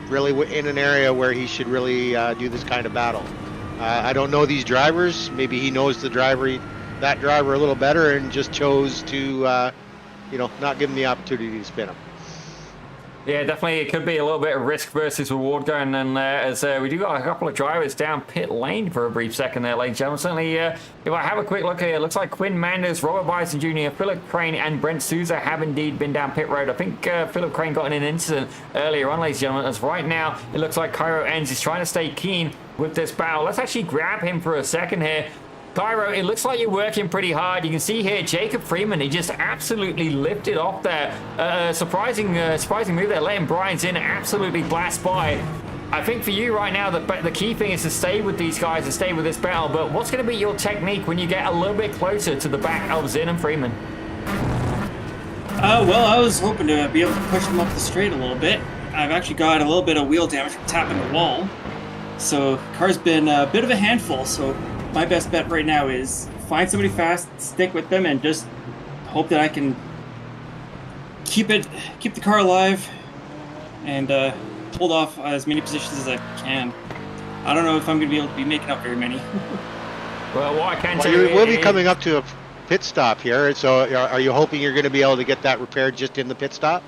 really in an area where he should really do this kind of battle. I don't know these drivers. Maybe he knows that driver a little better and just chose to not give him the opportunity to spin him. Yeah, definitely it could be a little bit of risk versus reward going on there, as we do got a couple of drivers down pit lane for a brief second there, ladies and gentlemen. Certainly, if I have a quick look here, it looks like Quinn Manders, Robert Bison Jr., Philip Crane, and Brent Souza have indeed been down pit road. I think Philip Crane got in an incident earlier on, ladies and gentlemen, as right now it looks like Cairo Enns is trying to stay keen with this battle. Let's actually grab him for a second here. Cairo, it looks like you're working pretty hard. You can see here Jacob Freeman, he just absolutely lifted off there. Surprising move there, letting Brian Zinn absolutely blast by. I think for you right now, the key thing is to stay with these guys and stay with this battle. But what's going to be your technique when you get a little bit closer to the back of Zinn and Freeman? Well, I was hoping to be able to push them up the straight a little bit. I've actually got a little bit of wheel damage from tapping the wall. So car's been a bit of a handful, so my best bet right now is find somebody fast, stick with them, and just hope that I can keep the car alive and hold off as many positions as I can. I don't know if I'm going to be able to be making up very many. Well, what I can tell you, we'll be coming up to a pit stop here, so are you hoping you're going to be able to get that repaired just in the pit stop?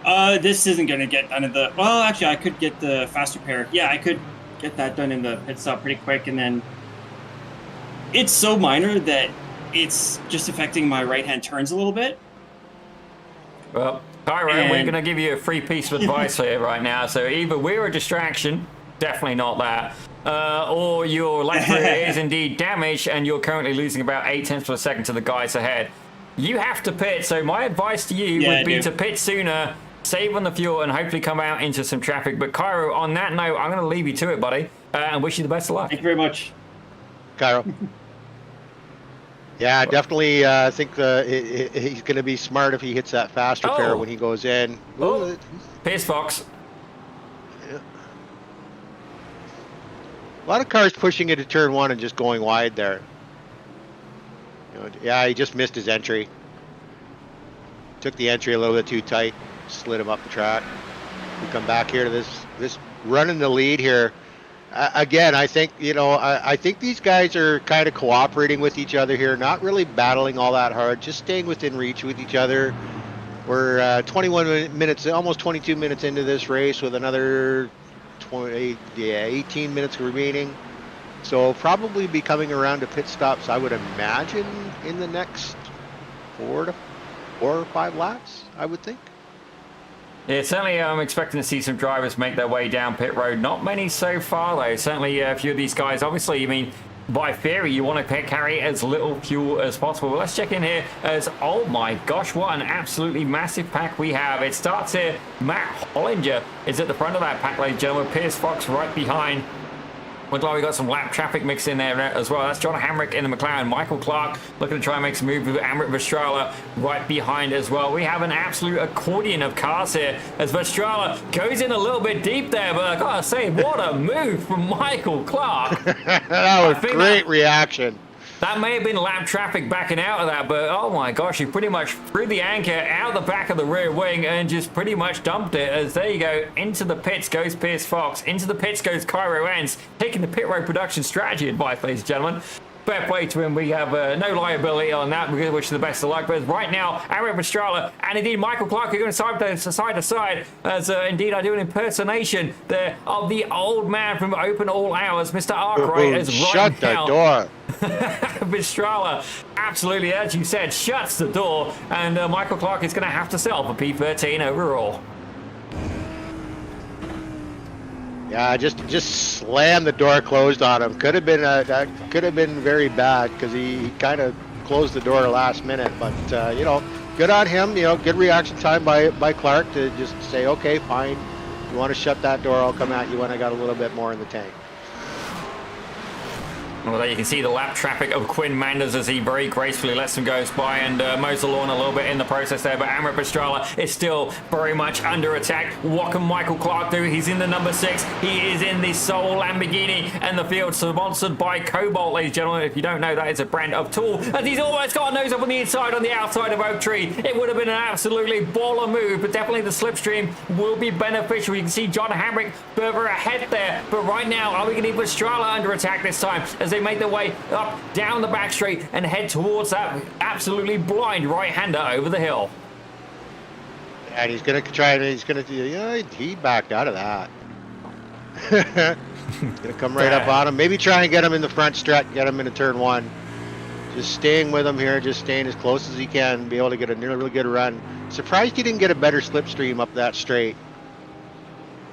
This isn't going to get done in the... Well, actually, I could get the fast repair. Yeah, I could get that done in the pit stop pretty quick, and then it's so minor that it's just affecting my right-hand turns a little bit. Well, Cairo, we're going to give you a free piece of advice here right now. So either we're a distraction, definitely not that, or your left rear is indeed damaged and you're currently losing about 0.8 of a second to the guys ahead. You have to pit, so my advice to you would be to pit sooner, save on the fuel, and hopefully come out into some traffic. But Cairo, on that note, I'm going to leave you to it, buddy, and wish you the best of luck. Thank you very much. Cairo. Yeah, definitely think he's going to be smart if he hits that fast repair when he goes in. Oh, Pierce Fox. Yeah. A lot of cars pushing into turn one and just going wide there. Yeah, he just missed his entry. Took the entry a little bit too tight. Slid him up the track. We come back here to this running the lead here. Again, I think I think these guys are kind of cooperating with each other here, not really battling all that hard, just staying within reach with each other. We're 21 minutes, almost 22 minutes into this race with another 18 minutes remaining. So probably be coming around to pit stops, I would imagine, in the next 4 or 5 laps, I would think. Yeah, certainly I'm expecting to see some drivers make their way down pit road. Not many so far, though. Certainly a few of these guys, obviously, I mean, by theory, you want to carry as little fuel as possible. But let's check in here as, oh my gosh, what an absolutely massive pack we have. It starts here. Matt Hollinger is at the front of that pack, ladies and gentlemen. Pierce Fox right behind. Looks like we got some lap traffic mixed in there as well. That's John Hamrick in the McLaren. Michael Clark looking to try and make some move with Amrit Vestrala right behind as well. We have an absolute accordion of cars here as Vestrala goes in a little bit deep there, but I gotta say, what a move from Michael Clark. That was great reaction. That may have been lap traffic backing out of that, but oh my gosh, he pretty much threw the anchor out the back of the rear wing and just pretty much dumped it. As there you go, into the pits goes Pierce Fox, into the pits goes Cairo Enns, taking the pit road production strategy advice, ladies and gentlemen. Fair play to him. We have no liability on that. We wish him the best of luck. But right now, Amrit Vestrala and indeed Michael Clark are going side to side as indeed I do an impersonation there of the old man from Open All Hours, Mr. Arkwright. Shut the door. Vestrala, absolutely, as you said, shuts the door, and Michael Clark is going to have to sell for P13 overall. Yeah, just slammed the door closed on him. Could have been very bad because he kind of closed the door last minute. But you know, good on him. You know, good reaction time by Clark to just say, okay, fine. You want to shut that door? I'll come at you when I got a little bit more in the tank. Well, there you can see the lap traffic of Quinn Manders as he very gracefully lets him go by and mows the lawn a little bit in the process there. But Amrit Pastrana is still very much under attack. What can Michael Clark do? He's in the number 6. He is in the Soul Lamborghini, and the field sponsored by Cobalt, ladies and gentlemen. If you don't know, that is a brand of tool. And he's almost got a nose up on the inside on the outside of Oak Tree. It would have been an absolutely baller move, but definitely the slipstream will be beneficial. You can see John Hamrick further ahead there. But right now, are we going to need Pastrana under attack this time as they make their way up down the back straight and head towards that absolutely blind right-hander over the hill? And he's going to try and he's going to, you know, he backed out of that. Going to come right up on him. Maybe try and get him in the front stretch, get him into turn 1. Just staying with him here, just staying as close as he can, be able to get a really good run. Surprised he didn't get a better slipstream up that straight.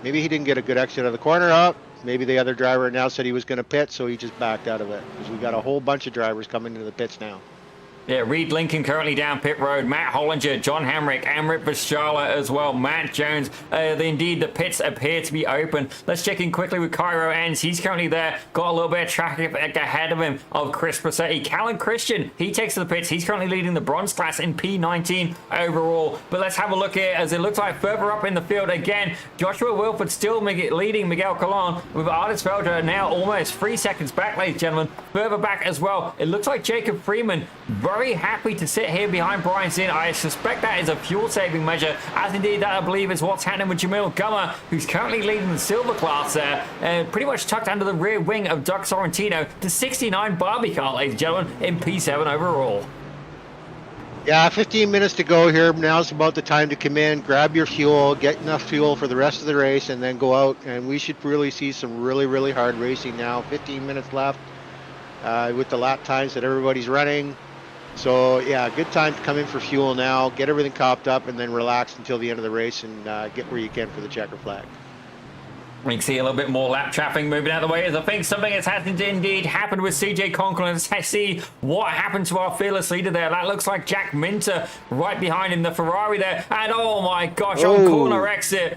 Maybe he didn't get a good exit of the corner up. Maybe the other driver now said he was going to pit, so he just backed out of it. Because we got a whole bunch of drivers coming into the pits now. Yeah, Reed Lincoln currently down pit road. Matt Hollinger, John Hamrick, Amrit Pastrana as well. Matt Jones. Indeed, the pits appear to be open. Let's check in quickly with Cairo Enns. He's currently there. Got a little bit of traffic ahead of him of Chris Bracetti. Callan Christian, he takes to the pits. He's currently leading the bronze class in P19 overall. But let's have a look here as it looks like further up in the field again. Joshua Wilford still leading Miguel Colon with Artis Velder now almost 3 seconds back, ladies and gentlemen. Further back as well, it looks like Jacob Freeman very happy to sit here behind Brian Zinn. I suspect that is a fuel-saving measure, as indeed that I believe is what's happening with Jamil Gummer, who's currently leading the silver class there, pretty much tucked under the rear wing of Doug Sorrentino to 69 Barbie car, ladies and gentlemen, in P7 overall. Yeah, 15 minutes to go here. Now's about the time to come in, grab your fuel, get enough fuel for the rest of the race, and then go out. And we should really see some really hard racing now. 15 minutes left with the lap times that everybody's running. So yeah, good time to come in for fuel now, get everything copped up, and then relax until the end of the race and get where you can for the checker flag. We can see a little bit more lap traffic moving out of the way as I think something has indeed happened with CJ Conklin. Let's see what happened to our fearless leader there. That looks like Jack Minter right behind him, the Ferrari there. And oh my gosh, on corner exit.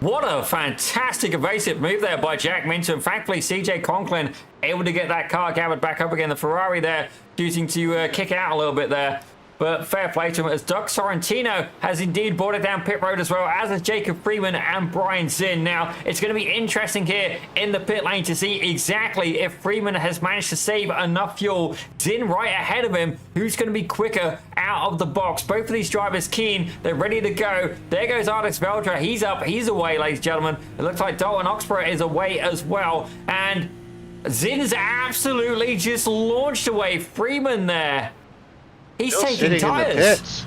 What a fantastic evasive move there by Jack Minter. And thankfully, CJ Conklin able to get that car gathered back up again. The Ferrari there choosing to kick out a little bit there. But fair play to him as Doug Sorrentino has indeed brought it down pit road as well, as is Jacob Freeman and Brian Zinn. Now, it's going to be interesting here in the pit lane to see exactly if Freeman has managed to save enough fuel. Zinn right ahead of him, who's going to be quicker out of the box. Both of these drivers keen. They're ready to go. There goes Artis Veldra. He's up. He's away, ladies and gentlemen. It looks like Dalton Oxborough is away as well. And Zinn's absolutely just launched away. Freeman there. He's still taking tires.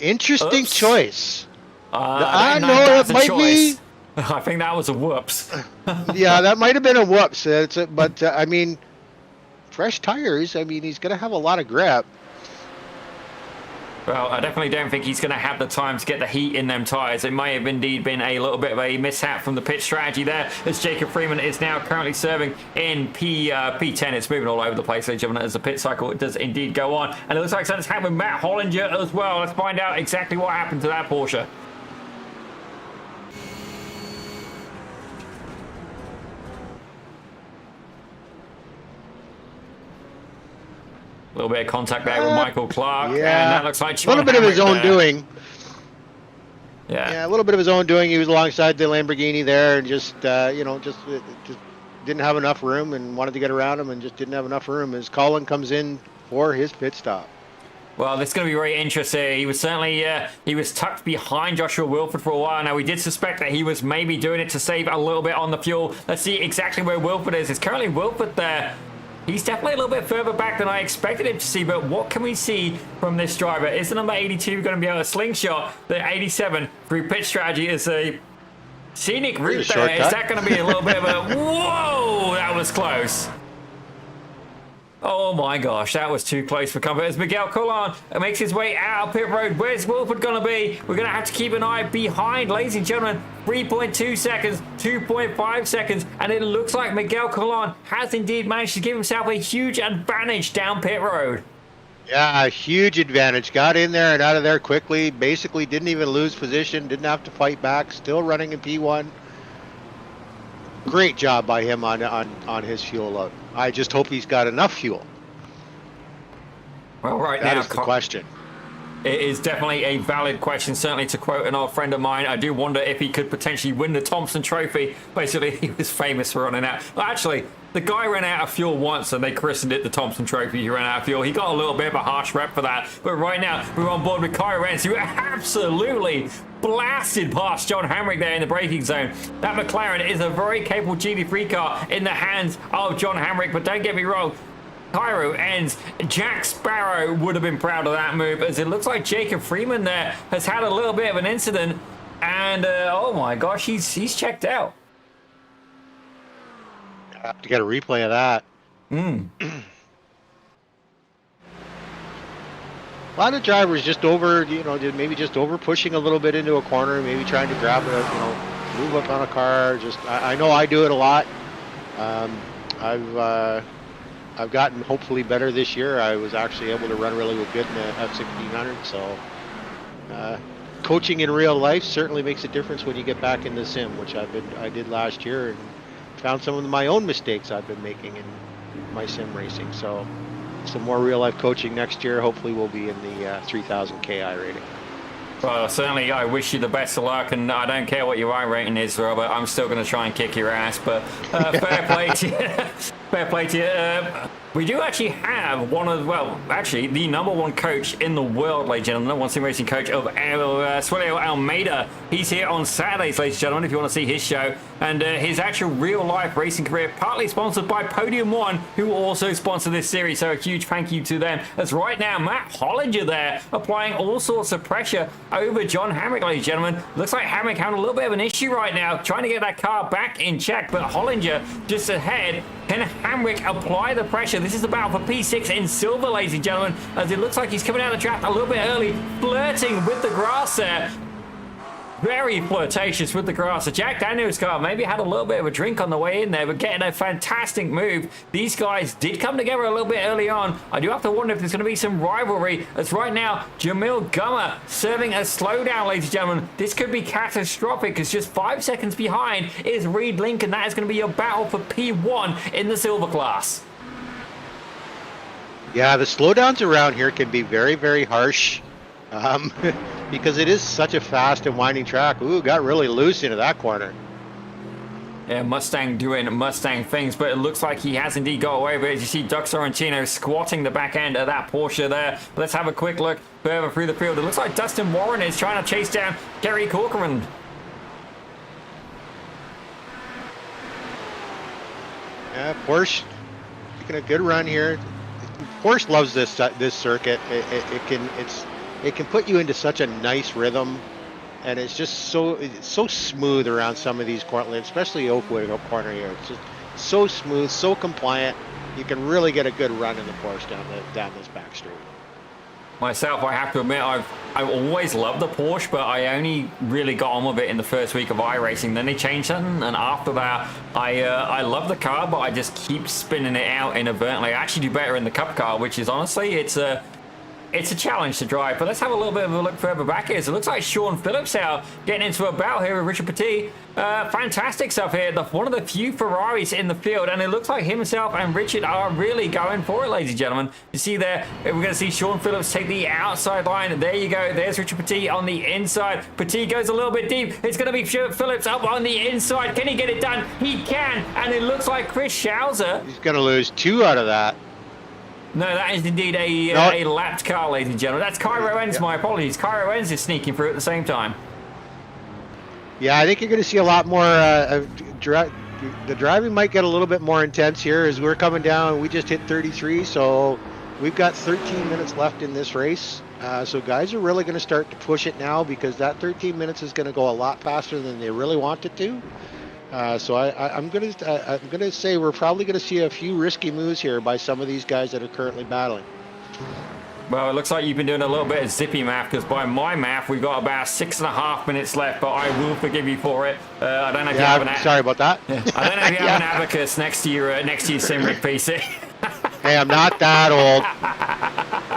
Interesting choice. I know it might be. I think that was a whoops. Yeah, that might have been a whoops. But I mean, fresh tires. I mean, he's going to have a lot of grip. Well, I definitely don't think he's going to have the time to get the heat in them tyres. It may have indeed been a little bit of a mishap from the pit strategy there, as Jacob Freeman is now currently serving in P10. It's moving all over the place, ladies and gentlemen, as the pit cycle does indeed go on. And it looks like something's happened with Matt Hollinger as well. Let's find out exactly what happened to that Porsche. A little bit of contact there with Michael Clark. Yeah, and that looks like a little bit of his own doing. Yeah, a little bit of his own doing. He was alongside the Lamborghini there, and just just didn't have enough room, and wanted to get around him, and just didn't have enough room. As Colin comes in for his pit stop. Well, this is going to be very interesting. He was certainly he was tucked behind Joshua Wilford for a while. Now, we did suspect that he was maybe doing it to save a little bit on the fuel. Let's see exactly where Wilford is. It's currently Wilford there. He's definitely a little bit further back than I expected him to see, but what can we see from this driver? Is the number 82 going to be able to slingshot the 87 through pit strategy? Is a scenic route there. Is that going to be a little bit of a... Whoa! That was close. Oh my gosh, that was too close for comfort as Miguel Colon makes his way out of pit road. Where's Wilford going to be? We're going to have to keep an eye behind, ladies and gentlemen. 3.2 seconds, 2.5 seconds, and it looks like Miguel Colon has indeed managed to give himself a huge advantage down pit road. Yeah, a huge advantage. Got in there and out of there quickly. Basically didn't even lose position. Didn't have to fight back. Still running in P1. Great job by him on his fuel load. I just hope he's got enough fuel. Well, right that now, is the question. It is definitely a valid question. Certainly, to quote an old friend of mine, I do wonder if he could potentially win the Thompson Trophy. Basically, he was famous for running out. Well, actually, the guy ran out of fuel once and they christened it the Thompson Trophy. He ran out of fuel. He got a little bit of a harsh rep for that. But right now, we're on board with Kyra Renz, who absolutely blasted past John Hamrick there in the braking zone. That McLaren is a very capable GT3 car in the hands of John Hamrick, but don't get me wrong, Cairo ends. Jack Sparrow would have been proud of that move, as it looks like Jacob Freeman there has had a little bit of an incident, and oh my gosh, he's checked out. I have to get a replay of that. A lot of drivers just maybe just over pushing a little bit into a corner, maybe trying to grab move up on a car. I know I do it a lot. I've gotten hopefully better this year. I was actually able to run really good in the F1600. So coaching in real life certainly makes a difference when you get back in the sim, which I did last year, and found some of my own mistakes I've been making in my sim racing. So some more real life coaching next year. Hopefully we'll be in the 3000 KI rating. Well, certainly I wish you the best of luck, and I don't care what your I rating is, Robert. I'm still going to try and kick your ass, but fair play to you. Fair play to you. We do actually have the #1 coach in the world, ladies and gentlemen, #1 sim racing coach of Suelio Almeida. He's here on Saturdays, ladies and gentlemen, if you want to see his show. And his actual real-life racing career, partly sponsored by Podium 1, who also sponsor this series. So a huge thank you to them. As right now, Matt Hollinger there, applying all sorts of pressure over John Hamrick, ladies and gentlemen. Looks like Hamrick having a little bit of an issue right now, trying to get that car back in check. But Hollinger just ahead. Can Hamrick apply the pressure? This is the battle for P6 in silver, ladies and gentlemen, as it looks like he's coming out of the track a little bit early, flirting with the grass there. Very flirtatious with the grass. The Jack Daniels car maybe had a little bit of a drink on the way in there, but getting a fantastic move. These guys did come together a little bit early on. I do have to wonder if there's going to be some rivalry, as right now, Jamil Gummer serving a slowdown, ladies and gentlemen. This could be catastrophic, because just 5 seconds behind is Reed Lincoln. That is going to be your battle for P1 in the silver class. Yeah, the slowdowns around here can be very, very harsh. Because it is such a fast and winding track. Ooh, got really loose into that corner. Yeah, Mustang doing Mustang things, but it looks like he has indeed got away with it. As you see Doug Sorrentino squatting the back end of that Porsche there. But let's have a quick look further through the field. It looks like Dustin Warren is trying to chase down Gary Corcoran. Yeah, Porsche making a good run here. Porsche loves this circuit. It can put you into such a nice rhythm, and it's just so smooth around some of these corners, especially Oakwood corner here. It's just so smooth, so compliant. You can really get a good run in the Porsche down this back straight. Myself, I have to admit, I've always loved the Porsche, but I only really got on with it in the first week of iRacing. Then they changed something, and after that, I love the car, but I just keep spinning it out inadvertently. I actually do better in the Cup car, which is honestly, it's a challenge to drive. But let's have a little bit of a look further back here. So it looks like Sean Phillips out getting into a battle here with Richard Petit. Fantastic stuff here. One of the few Ferraris in the field, and it looks like himself and Richard are really going for it, ladies and gentlemen. You see there, we're going to see Sean Phillips take the outside line. There you go. There's Richard Petit on the inside. Petit goes a little bit deep. It's going to be Phillips up on the inside. Can he get it done? He can. And it looks like Chris Schauser. He's going to lose 2 out of that. No, that is indeed a lapped car, ladies and gentlemen. That's Cairo Enns, my apologies. Cairo Enns is sneaking through at the same time. Yeah, I think you're going to see a lot more. The driving might get a little bit more intense here as we're coming down. We just hit 33, so we've got 13 minutes left in this race. So guys are really going to start to push it now, because that 13 minutes is going to go a lot faster than they really want it to. So I'm gonna say we're probably gonna see a few risky moves here by some of these guys that are currently battling. Well, it looks like you've been doing a little bit of zippy math, because by my math, we've got about 6.5 minutes left, but I will forgive you for it. I don't know if you have sorry about that. I don't know if you have an abacus next to your Simric PC. Hey, I'm not that old.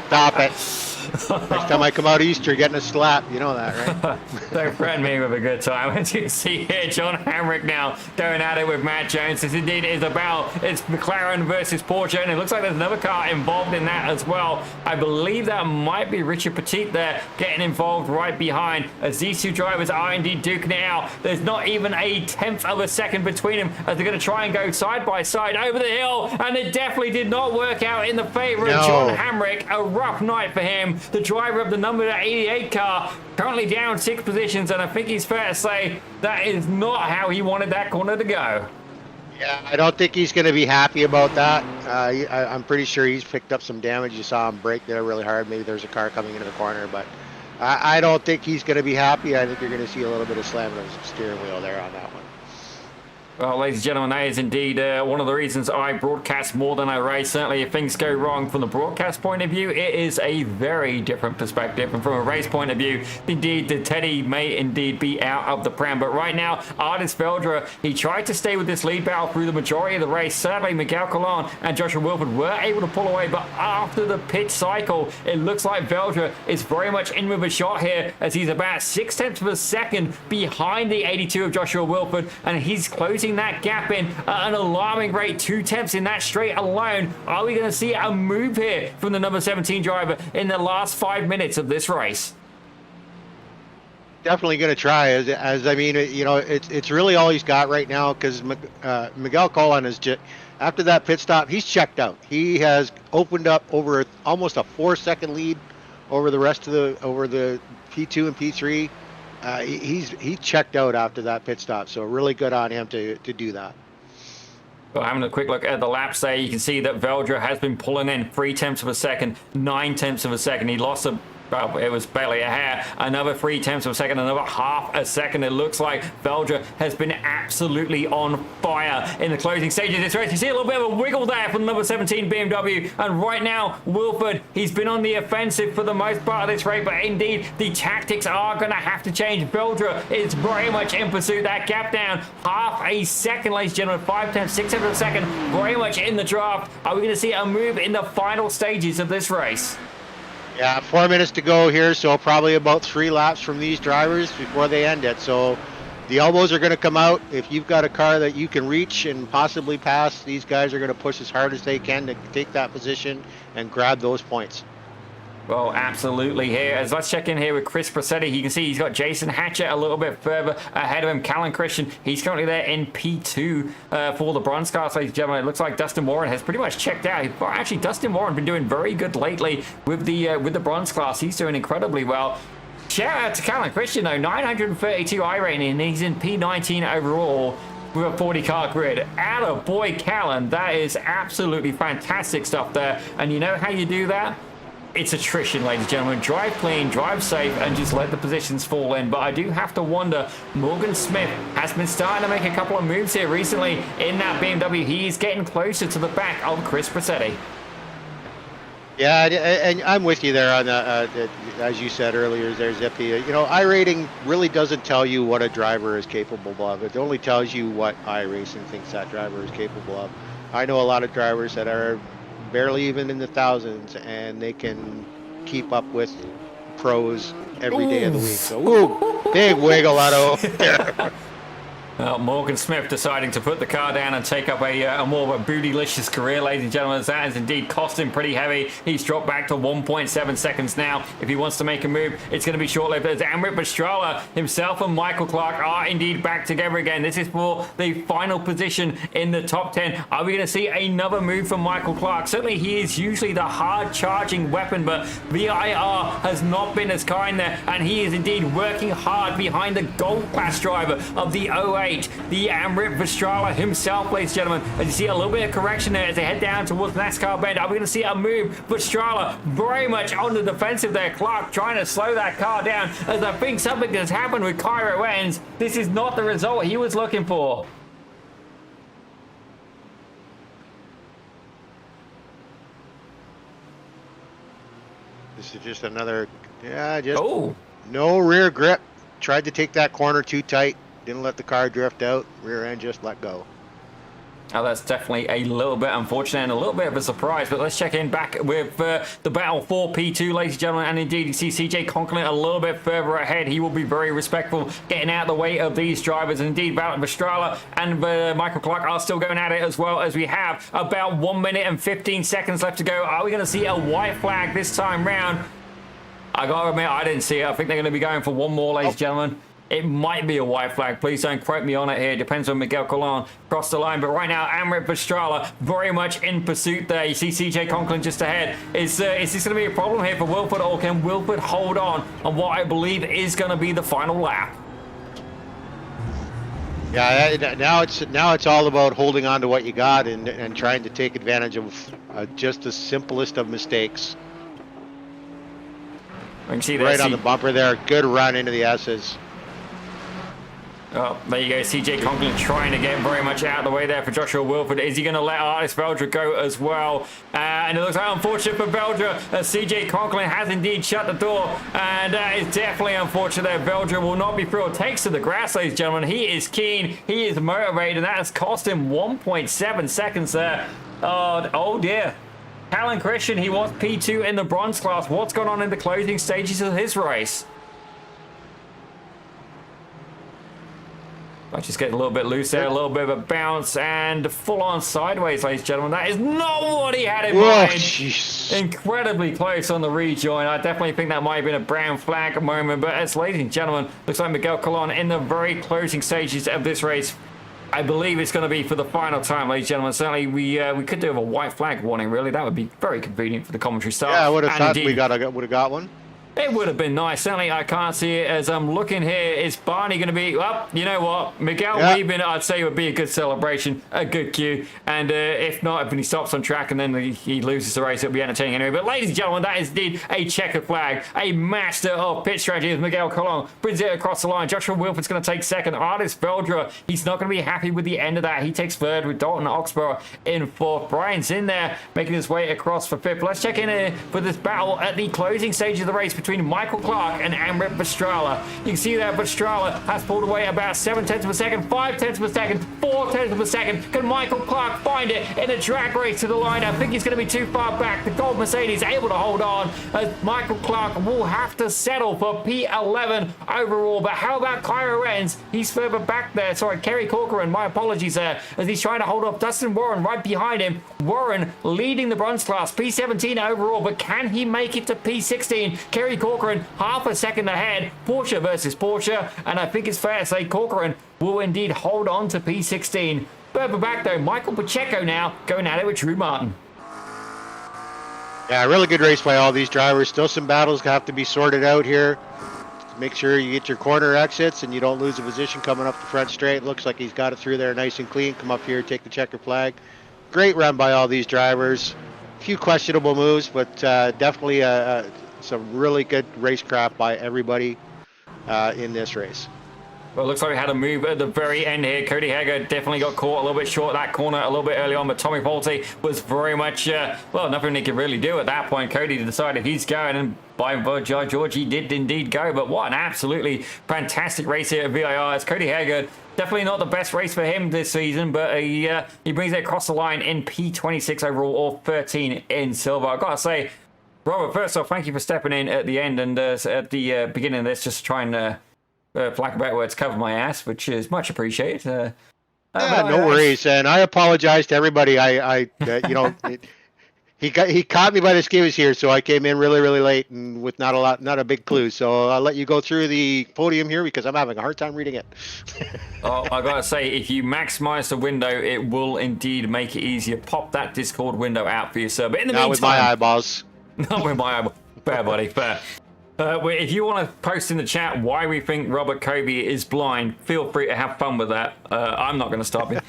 Stop it. Next time I come out east, you're getting a slap. You know that, right? Don't threaten me with a good time. As you can see here, John Hamrick now going at it with Matt Jones. This indeed is a battle. It's McLaren versus Porsche, and it looks like there's another car involved in that as well. I believe that might be Richard Petit there getting involved right behind, as these two drivers are indeed duking it out. There's not even a 1/10 of a second between them, as they're going to try and go side by side over the hill, and it definitely did not work out in the favor of John Hamrick. A rough night for him. The driver of the number 88 car, currently down 6 positions, and I think he's fair to say that is not how he wanted that corner to go. Yeah, I don't think he's going to be happy about that. I'm pretty sure he's picked up some damage. You saw him brake there really hard. Maybe there's a car coming into the corner, but I don't think he's going to be happy. I think you're going to see a little bit of slamming of the steering wheel there on that one. Well, ladies and gentlemen, that is indeed one of the reasons I broadcast more than I race. Certainly, if things go wrong from the broadcast point of view, it is a very different perspective. And from a race point of view, indeed, the Teddy may indeed be out of the pram. But right now, Ardis Veldra, he tried to stay with this lead battle through the majority of the race. Sadly, Miguel Colon and Joshua Wilford were able to pull away. But after the pit cycle, it looks like Veldra is very much in with a shot here, as he's about 6/10 of a second behind the 82 of Joshua Wilford. And he's closing that gap in at an alarming rate, 2/10 in that straight alone. Are we going to see a move here from the number 17 driver in the last 5 minutes of this race? Definitely going to try. As I mean, you know, it's really all he's got right now, because Miguel Colon is just, after that pit stop, he's checked out. He has opened up over almost a 4-second lead over the rest of the P2 and P3. He checked out after that pit stop, so really good on him to do that. Well, having a quick look at the laps there, you can see that Veldra has been pulling in 3/10 of a second, 9/10 of a second. He lost well, it was barely a hair. Another 3/10 of a second, another half a second. It looks like Veldra has been absolutely on fire in the closing stages of this race. You see a little bit of a wiggle there from the number 17 BMW, and right now Wilford, he's been on the offensive for the most part of this race, but indeed the tactics are going to have to change. Veldra is very much in pursuit. That gap down half a second, ladies and gentlemen, 5/10, 6/10 of a second, very much in the draft. Are we going to see a move in the final stages of this race? Yeah, 4 minutes to go here, so probably about 3 laps from these drivers before they end it. So the elbows are going to come out. If you've got a car that you can reach and possibly pass, these guys are going to push as hard as they can to take that position and grab those points. Well, absolutely here. As let's check in here with Chris Bracetti. You can see he's got Jason Hatchett a little bit further ahead of him. Callan Christian, he's currently there in P2 for the bronze cars, ladies and gentlemen. It looks like Dustin Warren has pretty much checked out. Actually, Dustin Warren been doing very good lately with the bronze class. He's doing incredibly well. Shout out to Callan Christian though, 932 iRating, and he's in P19 overall with a 40 car grid. Atta boy, Callan, that is absolutely fantastic stuff there. And you know how you do that? It's attrition, ladies and gentlemen. Drive clean, drive safe, and just let the positions fall in. But I do have to wonder, Morgan Smith has been starting to make a couple of moves here recently in that BMW. He's getting closer to the back of Chris Bracetti. Yeah, and I'm with you there on the, as you said earlier, there, Zippy. You know, iRating really doesn't tell you what a driver is capable of. It only tells you what iRacing thinks that driver is capable of. I know a lot of drivers that are barely even in the thousands, and they can keep up with pros every day of the week. So, big wiggle out of there. Morgan Smith deciding to put the car down and take up a more of a bootylicious career, ladies and gentlemen. That has indeed cost him pretty heavy. He's dropped back to 1.7 seconds now. If he wants to make a move, it's going to be short-lived. As Amrit Pastrana himself and Michael Clark are indeed back together again. This is for the final position in the top 10. Are we going to see another move from Michael Clark? Certainly he is usually the hard-charging weapon, but VIR has not been as kind there, and he is indeed working hard behind the gold class driver of the 08. The Amrit Pastrana himself, ladies and gentlemen. As you see a little bit of correction there as they head down towards NASCAR Bend. Are we going to see a move? Pastrana very much on the defensive there. Clark trying to slow that car down, as I think something has happened with Cairo Owens. This is not the result he was looking for. This is just another, just Oh, no rear grip. Tried to take that corner too tight. Didn't let the car drift out. Rear end just let go. oh, that's definitely a little bit unfortunate and a little bit of a surprise, but let's check in back with the battle for P2, ladies and gentlemen, and indeed you see CJ Conklin a little bit further ahead. He will be very respectful getting out of the way of these drivers, and indeed Vestrala and Michael Clark are still going at it as well, as we have about 1 minute and 15 seconds left to go. Are we going to see a white flag this time round? I gotta admit, I didn't see it. I think they're going to be going for one more, ladies and gentlemen. It might be a white flag. Please don't quote me on it here. Depends on Miguel Colon across the line. But right now, Amrit Vestrala very much in pursuit there. You see CJ Conklin just ahead. Is this going to be a problem here for Wilford, or can Wilford hold on what I believe is going to be the final lap? Yeah, now it's all about holding on to what you got and trying to take advantage of just the simplest of mistakes. I can see right on the bumper there. Good run into the S's. Oh, there you go. CJ Conklin trying to get very much out of the way there for Joshua Wilford. Is he going to let Artis Veldra go as well? And it looks like unfortunate for Veldra. CJ Conklin has indeed shut the door. And that is definitely unfortunate that Veldra will not be through. Takes to the grass, ladies and gentlemen. He is keen. He is motivated. And that has cost him 1.7 seconds there. Oh dear. Alan Christian, he was P2 in the bronze class. What's going on in the closing stages of his race? I just get a little bit loose there, a little bit of a bounce, and full on sideways, ladies and gentlemen. That is not what he had in mind. Geez. Incredibly close on the rejoin. I definitely think that might have been a brown flag moment, but as ladies and gentlemen, looks like Miguel Colon in the very closing stages of this race. I believe it's going to be for the final time, ladies and gentlemen. Certainly, we could do with a white flag warning, really. That would be very convenient for the commentary staff. Yeah, I would have thought indeed, we would have got one. it would have been nice. Certainly, I can't see it as I'm looking here. Is Barney going to be... Well, you know what? Miguel leaving, I'd say, would be a good celebration, a good cue. And if not, if he stops on track and then he loses the race, it'll be entertaining anyway. But ladies and gentlemen, that is indeed a checkered flag. A master of pit strategy as Miguel Colon brings it across the line. Joshua Wilford's going to take second. Artis Veldra, he's not going to be happy with the end of that. He takes third with Dalton Oxborough in fourth. Brian's in there, making his way across for fifth. Let's check in here for this battle at the closing stage of the race between Michael Clark and Amrit Vestrala. You can see that Vestrala has pulled away about 7/10 of a second, 5/10 of a second, 4/10 of a second. Can Michael Clark find it in a drag race to the line? I think he's going to be too far back. The gold Mercedes able to hold on as Michael Clark will have to settle for P11 overall. But how about Kyra Renz? He's further back there. Sorry, Kerry Corcoran, my apologies there, as he's trying to hold off Dustin Warren right behind him. Warren leading the bronze class, P17 overall, but can he make it to P16? Kerry Corcoran half a second ahead. Porsche versus Porsche, and I think it's fair to say Corcoran will indeed hold on to P16. Further back though, Michael Pacheco now going at it with Drew Martin. Yeah, really good race by all these drivers. Still some battles have to be sorted out here. Make sure you get your corner exits and you don't lose a position coming up the front straight. Looks like he's got it through there nice and clean. Come up here, take the checker flag. Great run by all these drivers. A few questionable moves, but definitely some really good racecraft by everybody in this race. Well, it looks like we had a move at the very end here. Cody Hager definitely got caught a little bit short of that corner a little bit early on, but Tommy Polte was very much, well, nothing he could really do at that point. Cody decided he's going, and by George, he did indeed go. But what an absolutely fantastic race here at VIR. As Cody Hager, definitely not the best race for him this season, but he brings it across the line in P26 overall, or 13 in silver. I've got to say, Robert, first off, thank you for stepping in at the end and at the beginning of this, just to try and, for lack of better words, cover my ass, which is much appreciated. No worries, and I apologize to everybody. You know, he caught me by the skivvies here, so I came in really late and with not a big clue. So I'll let you go through the podium here because I'm having a hard time reading it. Oh, I gotta say, if you maximize the window, it will indeed make it easier. Pop that Discord window out for you, sir. But in the meantime, with my eyeballs. Not with my eyeball. Fair, buddy, fair. If you want to post in the chat why we think Robert Kobe is blind, feel free to have fun with that. I'm not going to stop you.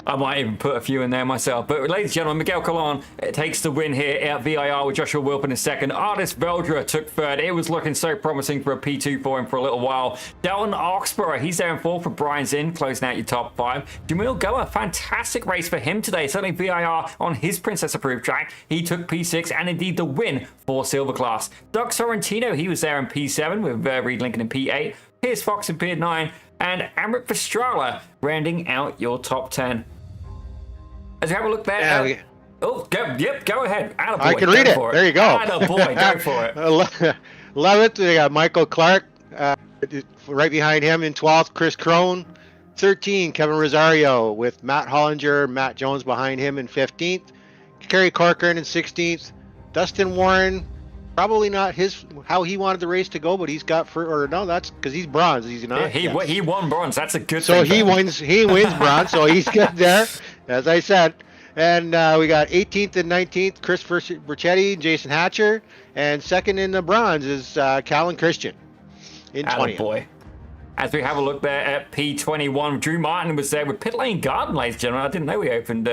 I might even put a few in there myself. But ladies and gentlemen, Miguel Colon takes the win here at VIR with Joshua Wilpin in second. Artis Veldra took third. It was looking so promising for a P2 for him for a little while. Dalton Oxborough, he's there in fourth for Brian Zinn, closing out your top five. Jamil Goa, fantastic race for him today. Certainly VIR on his Princess approved track. He took P6 and indeed the win for Silverclass. Doug Sorrentino, he was there in P7 with Reed Lincoln in P8. Piers Fox in P9. And Amrit Pastrana rounding out your top 10. As we have a look there. Go ahead. Attaboy, I can read it. There you go. Attaboy, go for it. 11th, we got Michael Clark. Right behind him in 12th, Chris Crone. 13, Kevin Rosario with Matt Hollinger, Matt Jones behind him in 15th. Kerry Corcoran in 16th. Dustin Warren, probably not how he wanted the race to go, but he's got that's because he's bronze. He's not. Yeah, he won bronze. That's a good so thing. He wins bronze, so he's good there, as I said. And we got 18th and 19th, Chris Burchetti, Jason Hatcher, and second in the bronze is Callan Christian in 20th. Boy. As we have a look there at P21, Drew Martin was there with Pit Lane Garden, ladies and gentlemen. I didn't know we opened.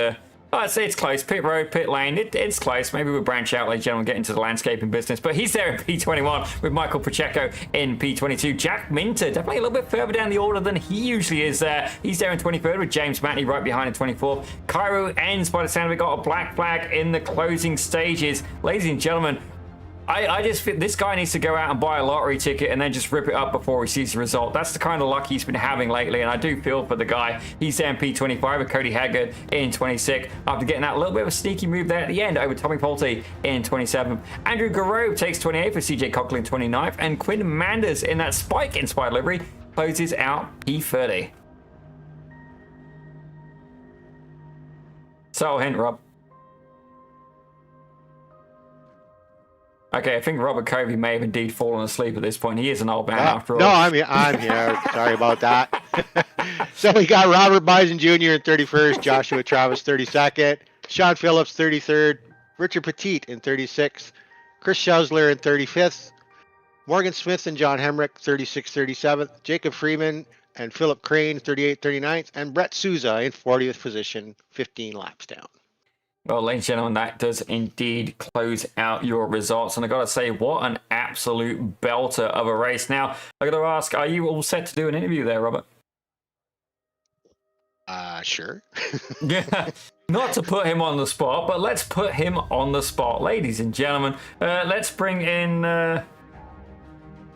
I'd say it's close. Pit road, pit lane, it's close. Maybe we'll branch out, ladies and gentlemen, get into the landscaping business. But he's there in P21 with Michael Pacheco in P22. Jack Minter, definitely a little bit further down the order than he usually is there. He's there in 23rd with James Matney right behind in 24th. Cairo ends by the sound of it, got a black flag in the closing stages. Ladies and gentlemen, I just feel this guy needs to go out and buy a lottery ticket and then just rip it up before he sees the result. That's the kind of luck he's been having lately, and I do feel for the guy. He's there in P25 with Cody Haggard in 26 after getting that little bit of a sneaky move there at the end over Tommy Polte in 27. Andrew Garreau takes 28 for CJ Coughlin in 29th, and Quinn Manders in that Spike-inspired livery closes out P30. So hint, Rob. Okay, I think Robert Covey may have indeed fallen asleep at this point. He is an old man after all. No, I'm here. Sorry about that. So we got Robert Bison Jr. in 31st, Joshua Travis 32nd, Sean Phillips 33rd, Richard Petit in 36th, Chris Schausler in 35th, Morgan Smith and John Hemrick 36th, 37th, Jacob Freeman and Philip Crane 38th, 39th, and Brett Souza in 40th position, 15 laps down. Well, ladies and gentlemen, that does indeed close out your results. And I got to say, what an absolute belter of a race. Now, I got to ask, are you all set to do an interview there, Robert? Sure. Yeah, not to put him on the spot, but let's put him on the spot. Ladies and gentlemen, let's bring in...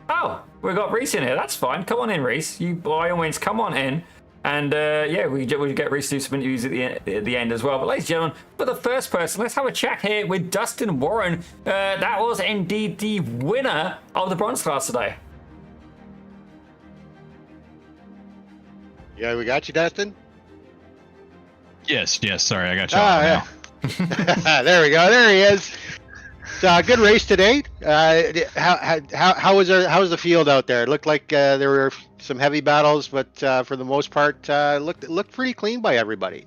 Oh, we've got Reese in here. That's fine. Come on in, Reese. You, by all means, come on in. And yeah, we get Reese to do some interviews at the end as well. But ladies and gentlemen, for the first person, let's have a chat here with Dustin Warren. That was indeed the winner of the bronze class today. Yeah, we got you, Dustin? Yes. Sorry, I got you. Yeah. There we go. There he is. So, good race today. How was the field out there? It looked like there were some heavy battles, but for the most part, looked pretty clean by everybody.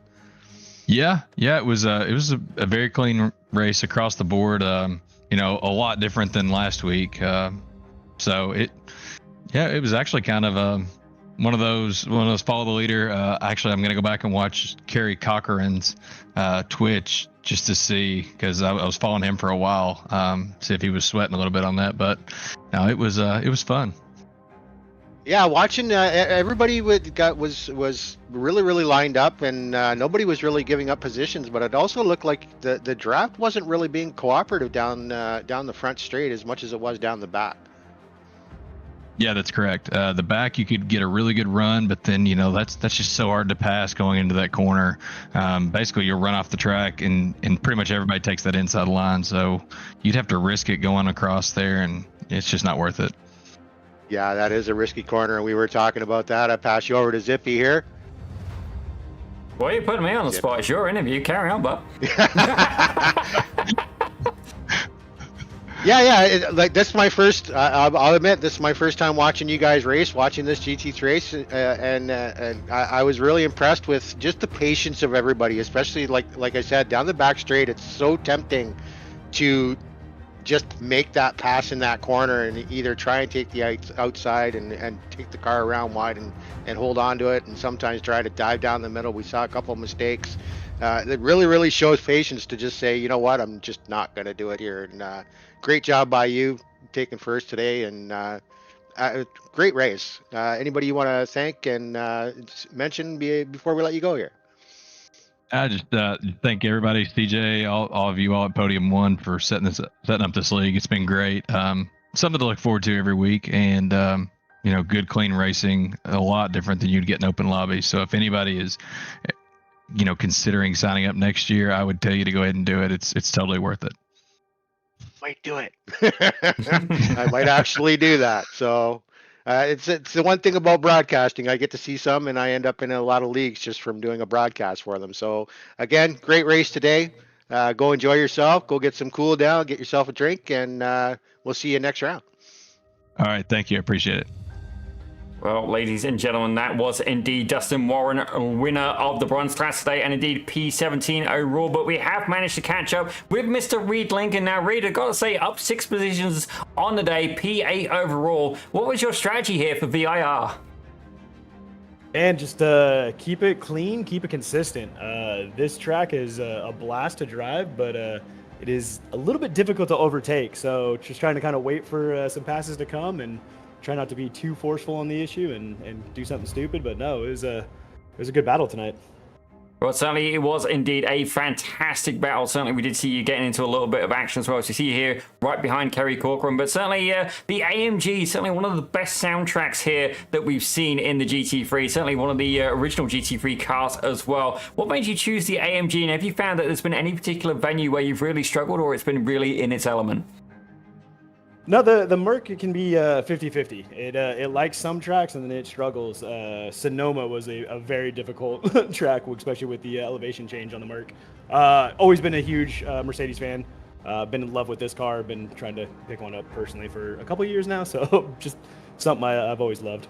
Yeah. It was a very clean race across the board. A lot different than last week. So it was actually kind of one of those follow the leader. Actually, I'm gonna go back and watch Kerry Cochran's Twitch just to see, because I was following him for a while, see if he was sweating a little bit on that. But no, it was fun. Yeah, watching everybody was really lined up, and nobody was really giving up positions. But it also looked like the draft wasn't really being cooperative down the front straight as much as it was down the back. Yeah, that's correct. The back, you could get a really good run, but then, that's just so hard to pass going into that corner. Basically, you'll run off the track, and pretty much everybody takes that inside line. So you'd have to risk it going across there, and it's just not worth it. Yeah, that is a risky corner, and we were talking about that. I pass you over to Zippy here. Well, you're putting me on the spot. It's your interview. Carry on, bub. Yeah. Like, this is my first. I'll admit, this is my first time watching you guys race, watching this GT3 race, and I was really impressed with just the patience of everybody, especially like I said, down the back straight. It's so tempting to just make that pass in that corner and either try and take the outside and take the car around wide and hold on to it, and sometimes try to dive down the middle. We saw a couple of mistakes. It really shows patience to just say, you know what, I'm just not going to do it here. And great job by you taking first today, and great race. Anybody you want to thank and mention before we let you go here? I just thank everybody, CJ, all of you all at Podium 1 for setting up this league. It's been great. Something to look forward to every week, and good, clean racing, a lot different than you'd get in open lobby. So if anybody is, considering signing up next year, I would tell you to go ahead and do it. It's totally worth it. Might do it. I might actually do that. So it's the one thing about broadcasting. I get to see some, and I end up in a lot of leagues just from doing a broadcast for them. So again, great race today. Go enjoy yourself. Go get some cool down. Get yourself a drink, and we'll see you next round. All right. Thank you. I appreciate it. Well, ladies and gentlemen, that was indeed Dustin Warren, winner of the bronze class today, and indeed P17 overall. But we have managed to catch up with Mr. Reed Lincoln. Now, Reed, I've got to say, up 6 positions on the day, P8 overall. What was your strategy here for VIR? And just keep it clean, keep it consistent. This track is a blast to drive, but it is a little bit difficult to overtake. So just trying to kind of wait for some passes to come and try not to be too forceful on the issue and do something stupid. But no, it was a good battle tonight. Well, certainly it was indeed a fantastic battle. Certainly we did see you getting into a little bit of action as well. So you see you here right behind Kerry Corcoran. But certainly the AMG, certainly one of the best soundtracks here that we've seen in the GT3. Certainly one of the original GT3 cars as well. What made you choose the AMG? And have you found that there's been any particular venue where you've really struggled, or it's been really in its element? No, the Merc can be 50-50. It likes some tracks and then it struggles. Sonoma was a very difficult track, especially with the elevation change on the Merc. Always been a huge Mercedes fan. Been in love with this car. Been trying to pick one up personally for a couple of years now. So just something I've always loved.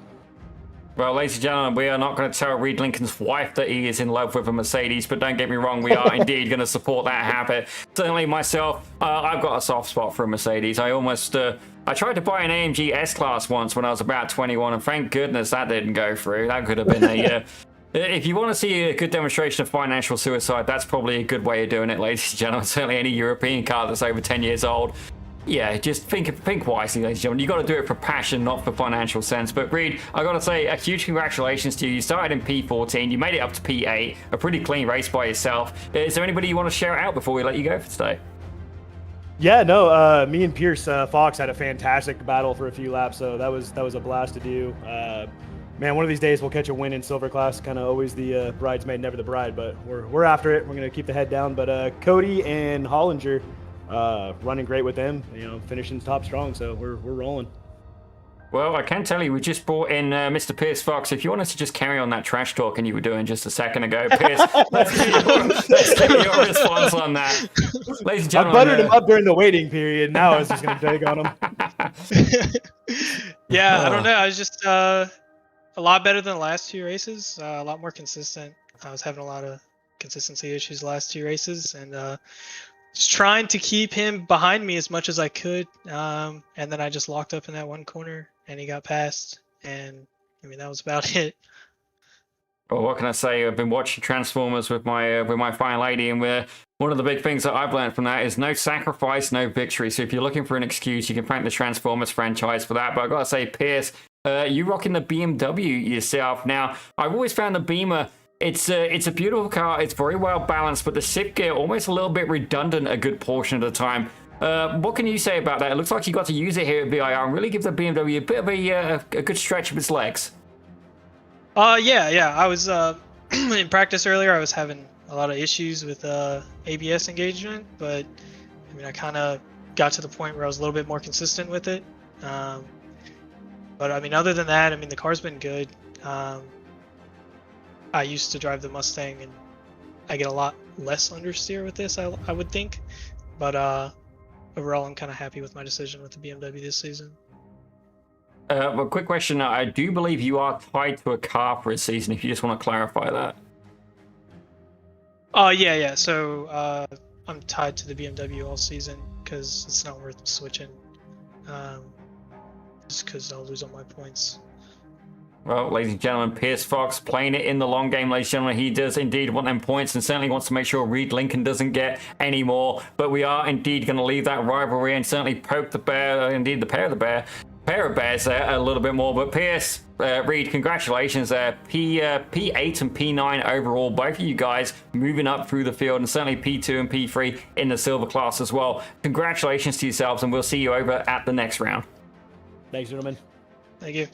Well, ladies and gentlemen, we are not going to tell Reed Lincoln's wife that he is in love with a Mercedes, but don't get me wrong, we are indeed going to support that habit. Certainly myself, I've got a soft spot for a Mercedes. I tried to buy an AMG S-Class once when I was about 21, and thank goodness that didn't go through. That could have been a... if you want to see a good demonstration of financial suicide, that's probably a good way of doing it, ladies and gentlemen. Certainly any European car that's over 10 years old. Yeah, just think wisely, ladies and gentlemen. You got to do it for passion, not for financial sense. But Reed, I got to say a huge congratulations to you. You started in P14, you made it up to P8, a pretty clean race by yourself. Is there anybody you want to shout out before we let you go for today? Yeah, no, me and Pierce Fox had a fantastic battle for a few laps, so that was a blast to do. Man, one of these days we'll catch a win in silver class. Kind of always the bridesmaid, never the bride, but we're after it. We're gonna keep the head down. But Cody and Hollinger. Running great with them, finishing top strong, so we're rolling. Well, I can tell you, we just brought in Mr. Pierce Fox. If you want us to just carry on that trash talking you were doing just a second ago, Pierce, let's get your response on that. Ladies and gentlemen, I buttered him up during the waiting period. Now I was just going to dig on him. Yeah, I don't know. I was just a lot better than the last 2 races, a lot more consistent. I was having a lot of consistency issues the last 2 races, and just trying to keep him behind me as much as I could, and then I just locked up in that one corner, and he got past, and I mean that was about it. Well, what can I say? I've been watching Transformers with my fine lady, and one of the big things that I've learned from that is no sacrifice, no victory. So if you're looking for an excuse, you can thank the Transformers franchise for that. But I've got to say, Pierce, you rocking the BMW yourself. Now, I've always found the Beamer. It's a beautiful car. It's very well balanced, but the shift gear almost a little bit redundant a good portion of the time. What can you say about that? It looks like you got to use it here at VIR and really give the BMW a bit of a good stretch of its legs. Yeah. I was in practice earlier. I was having a lot of issues with ABS engagement, but I mean I kind of got to the point where I was a little bit more consistent with it. But I mean, other than that, I mean the car's been good. I used to drive the Mustang, and I get a lot less understeer with this, I would think. But overall, I'm kind of happy with my decision with the BMW this season. Well, quick question. I do believe you are tied to a car for a season, if you just want to clarify that. Yeah. So I'm tied to the BMW all season because it's not worth switching. Just because I'll lose all my points. Well, ladies and gentlemen, Pierce Fox playing it in the long game, ladies and gentlemen. He does indeed want them points and certainly wants to make sure Reed Lincoln doesn't get any more. But we are indeed going to leave that rivalry and certainly poke the bear, indeed the pair of bears there a little bit more. But Pierce, Reed, congratulations there. P8 and P9 overall, both of you guys moving up through the field, and certainly P2 and P3 in the silver class as well. Congratulations to yourselves, and we'll see you over at the next round. Thanks, gentlemen. Thank you.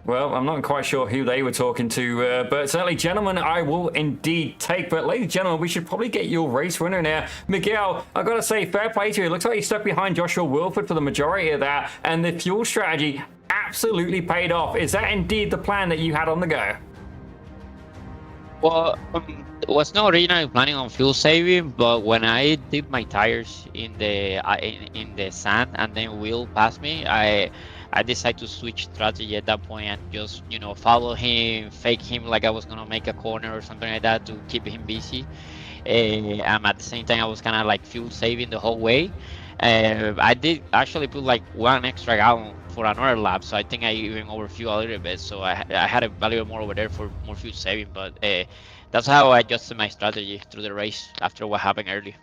Well, I'm not quite sure who they were talking to, but certainly, gentlemen, I will indeed take. But ladies and gentlemen, we should probably get your race winner now. Miguel, I've got to say, fair play to you. It looks like you stuck behind Joshua Wilford for the majority of that, and the fuel strategy absolutely paid off. Is that indeed the plan that you had on the go? Well, was not originally planning on fuel saving, but when I dipped my tires in the sand and then Will passed me, I decided to switch strategy at that point and just, follow him, fake him like I was gonna make a corner or something like that to keep him busy. And at the same time, I was kind of like fuel saving the whole way. I did actually put like 1 extra gallon for another lap, so I think I even overfueled a little bit. So I had a little more over there for more fuel saving, but that's how I adjusted my strategy through the race after what happened early.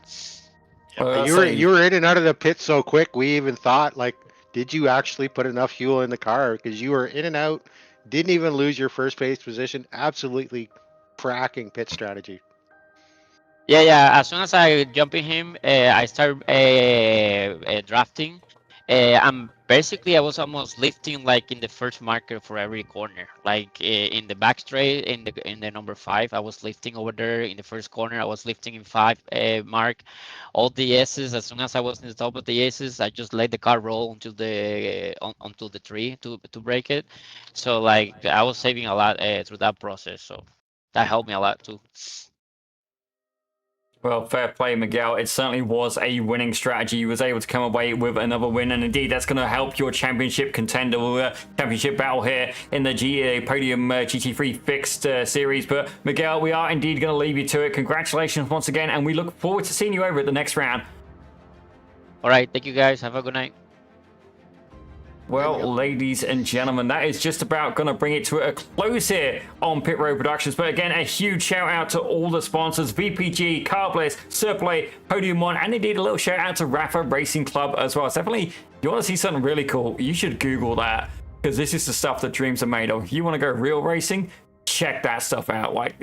You were in and out of the pit so quick. We even thought, like, did you actually put enough fuel in the car? Because you were in and out, didn't even lose your first place position. Absolutely cracking pit strategy. Yeah. As soon as I jump in him, I start drafting. And basically, I was almost lifting like in the first marker for every corner. Like in the back straight, in the number 5, I was lifting over there. In the first corner, I was lifting in 5 mark. All the S's. As soon as I was in the top of the S's, I just let the car roll until the 3 to break it. So like I was saving a lot through that process. So that helped me a lot too. Well, fair play, Miguel. It certainly was a winning strategy. You was able to come away with another win, and indeed, that's going to help your championship contender, championship battle here in the Podium GT3 Fixed Series. But Miguel, we are indeed going to leave you to it. Congratulations once again, and we look forward to seeing you over at the next round. All right, thank you guys. Have a good night. Well, ladies and gentlemen, that is just about going to bring it to a close here on Pit Road Productions. But again, a huge shout out to all the sponsors, VPG, Carbliss, Surplay, Podium 1, and indeed a little shout out to RAFA Racing Club as well. So definitely, if you want to see something really cool, you should Google that, because this is the stuff that dreams are made of. If you want to go real racing, check that stuff out. Like,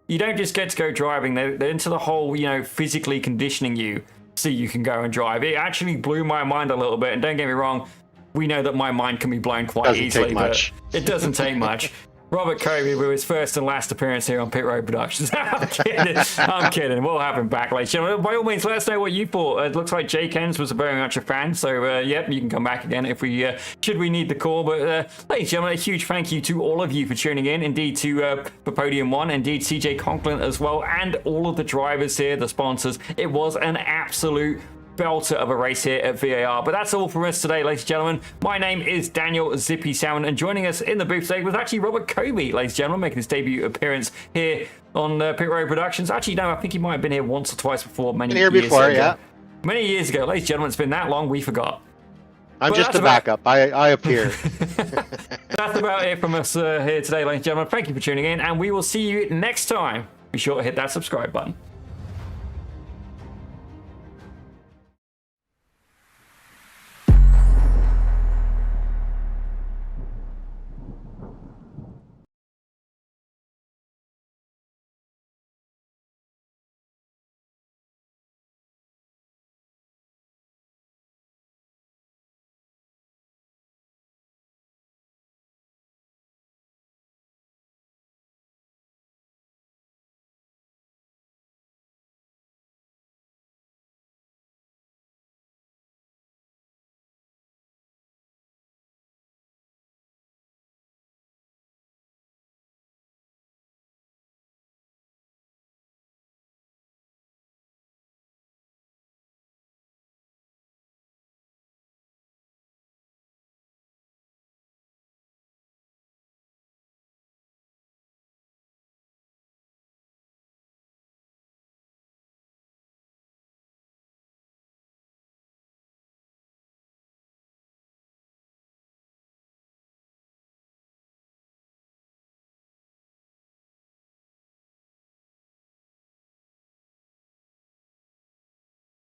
you don't just get to go driving, they're into the whole, physically conditioning you so you can go and drive. It actually blew my mind a little bit, and don't get me wrong, we know that my mind can be blown quite easily, but it doesn't take much. Robert Kobe with his first and last appearance here on Pit Road Productions. I'm kidding. We'll have him back, ladies and gentlemen. By all means, let us know what you thought. It looks like Jake Hens was very much a fan, so yep, you can come back again if should we need the call. But ladies and gentlemen, a huge thank you to all of you for tuning in. Indeed to for Podium 1, indeed CJ Conklin as well, and all of the drivers here, the sponsors. It was an absolute belter of a race here at VAR. But that's all from us today, ladies and gentlemen. My name is Daniel Zippy Salmon, and joining us in the booth today was actually Robert Kobe, ladies and gentlemen, making his debut appearance here on Pit Road Productions. Actually, no, I think he might have been here once or twice before, many years ago. Yeah. Many years ago, ladies and gentlemen. It's been that long, we forgot. I'm just a backup. I appear. That's about it from us here today, ladies and gentlemen. Thank you for tuning in, and we will see you next time. Be sure to hit that subscribe button.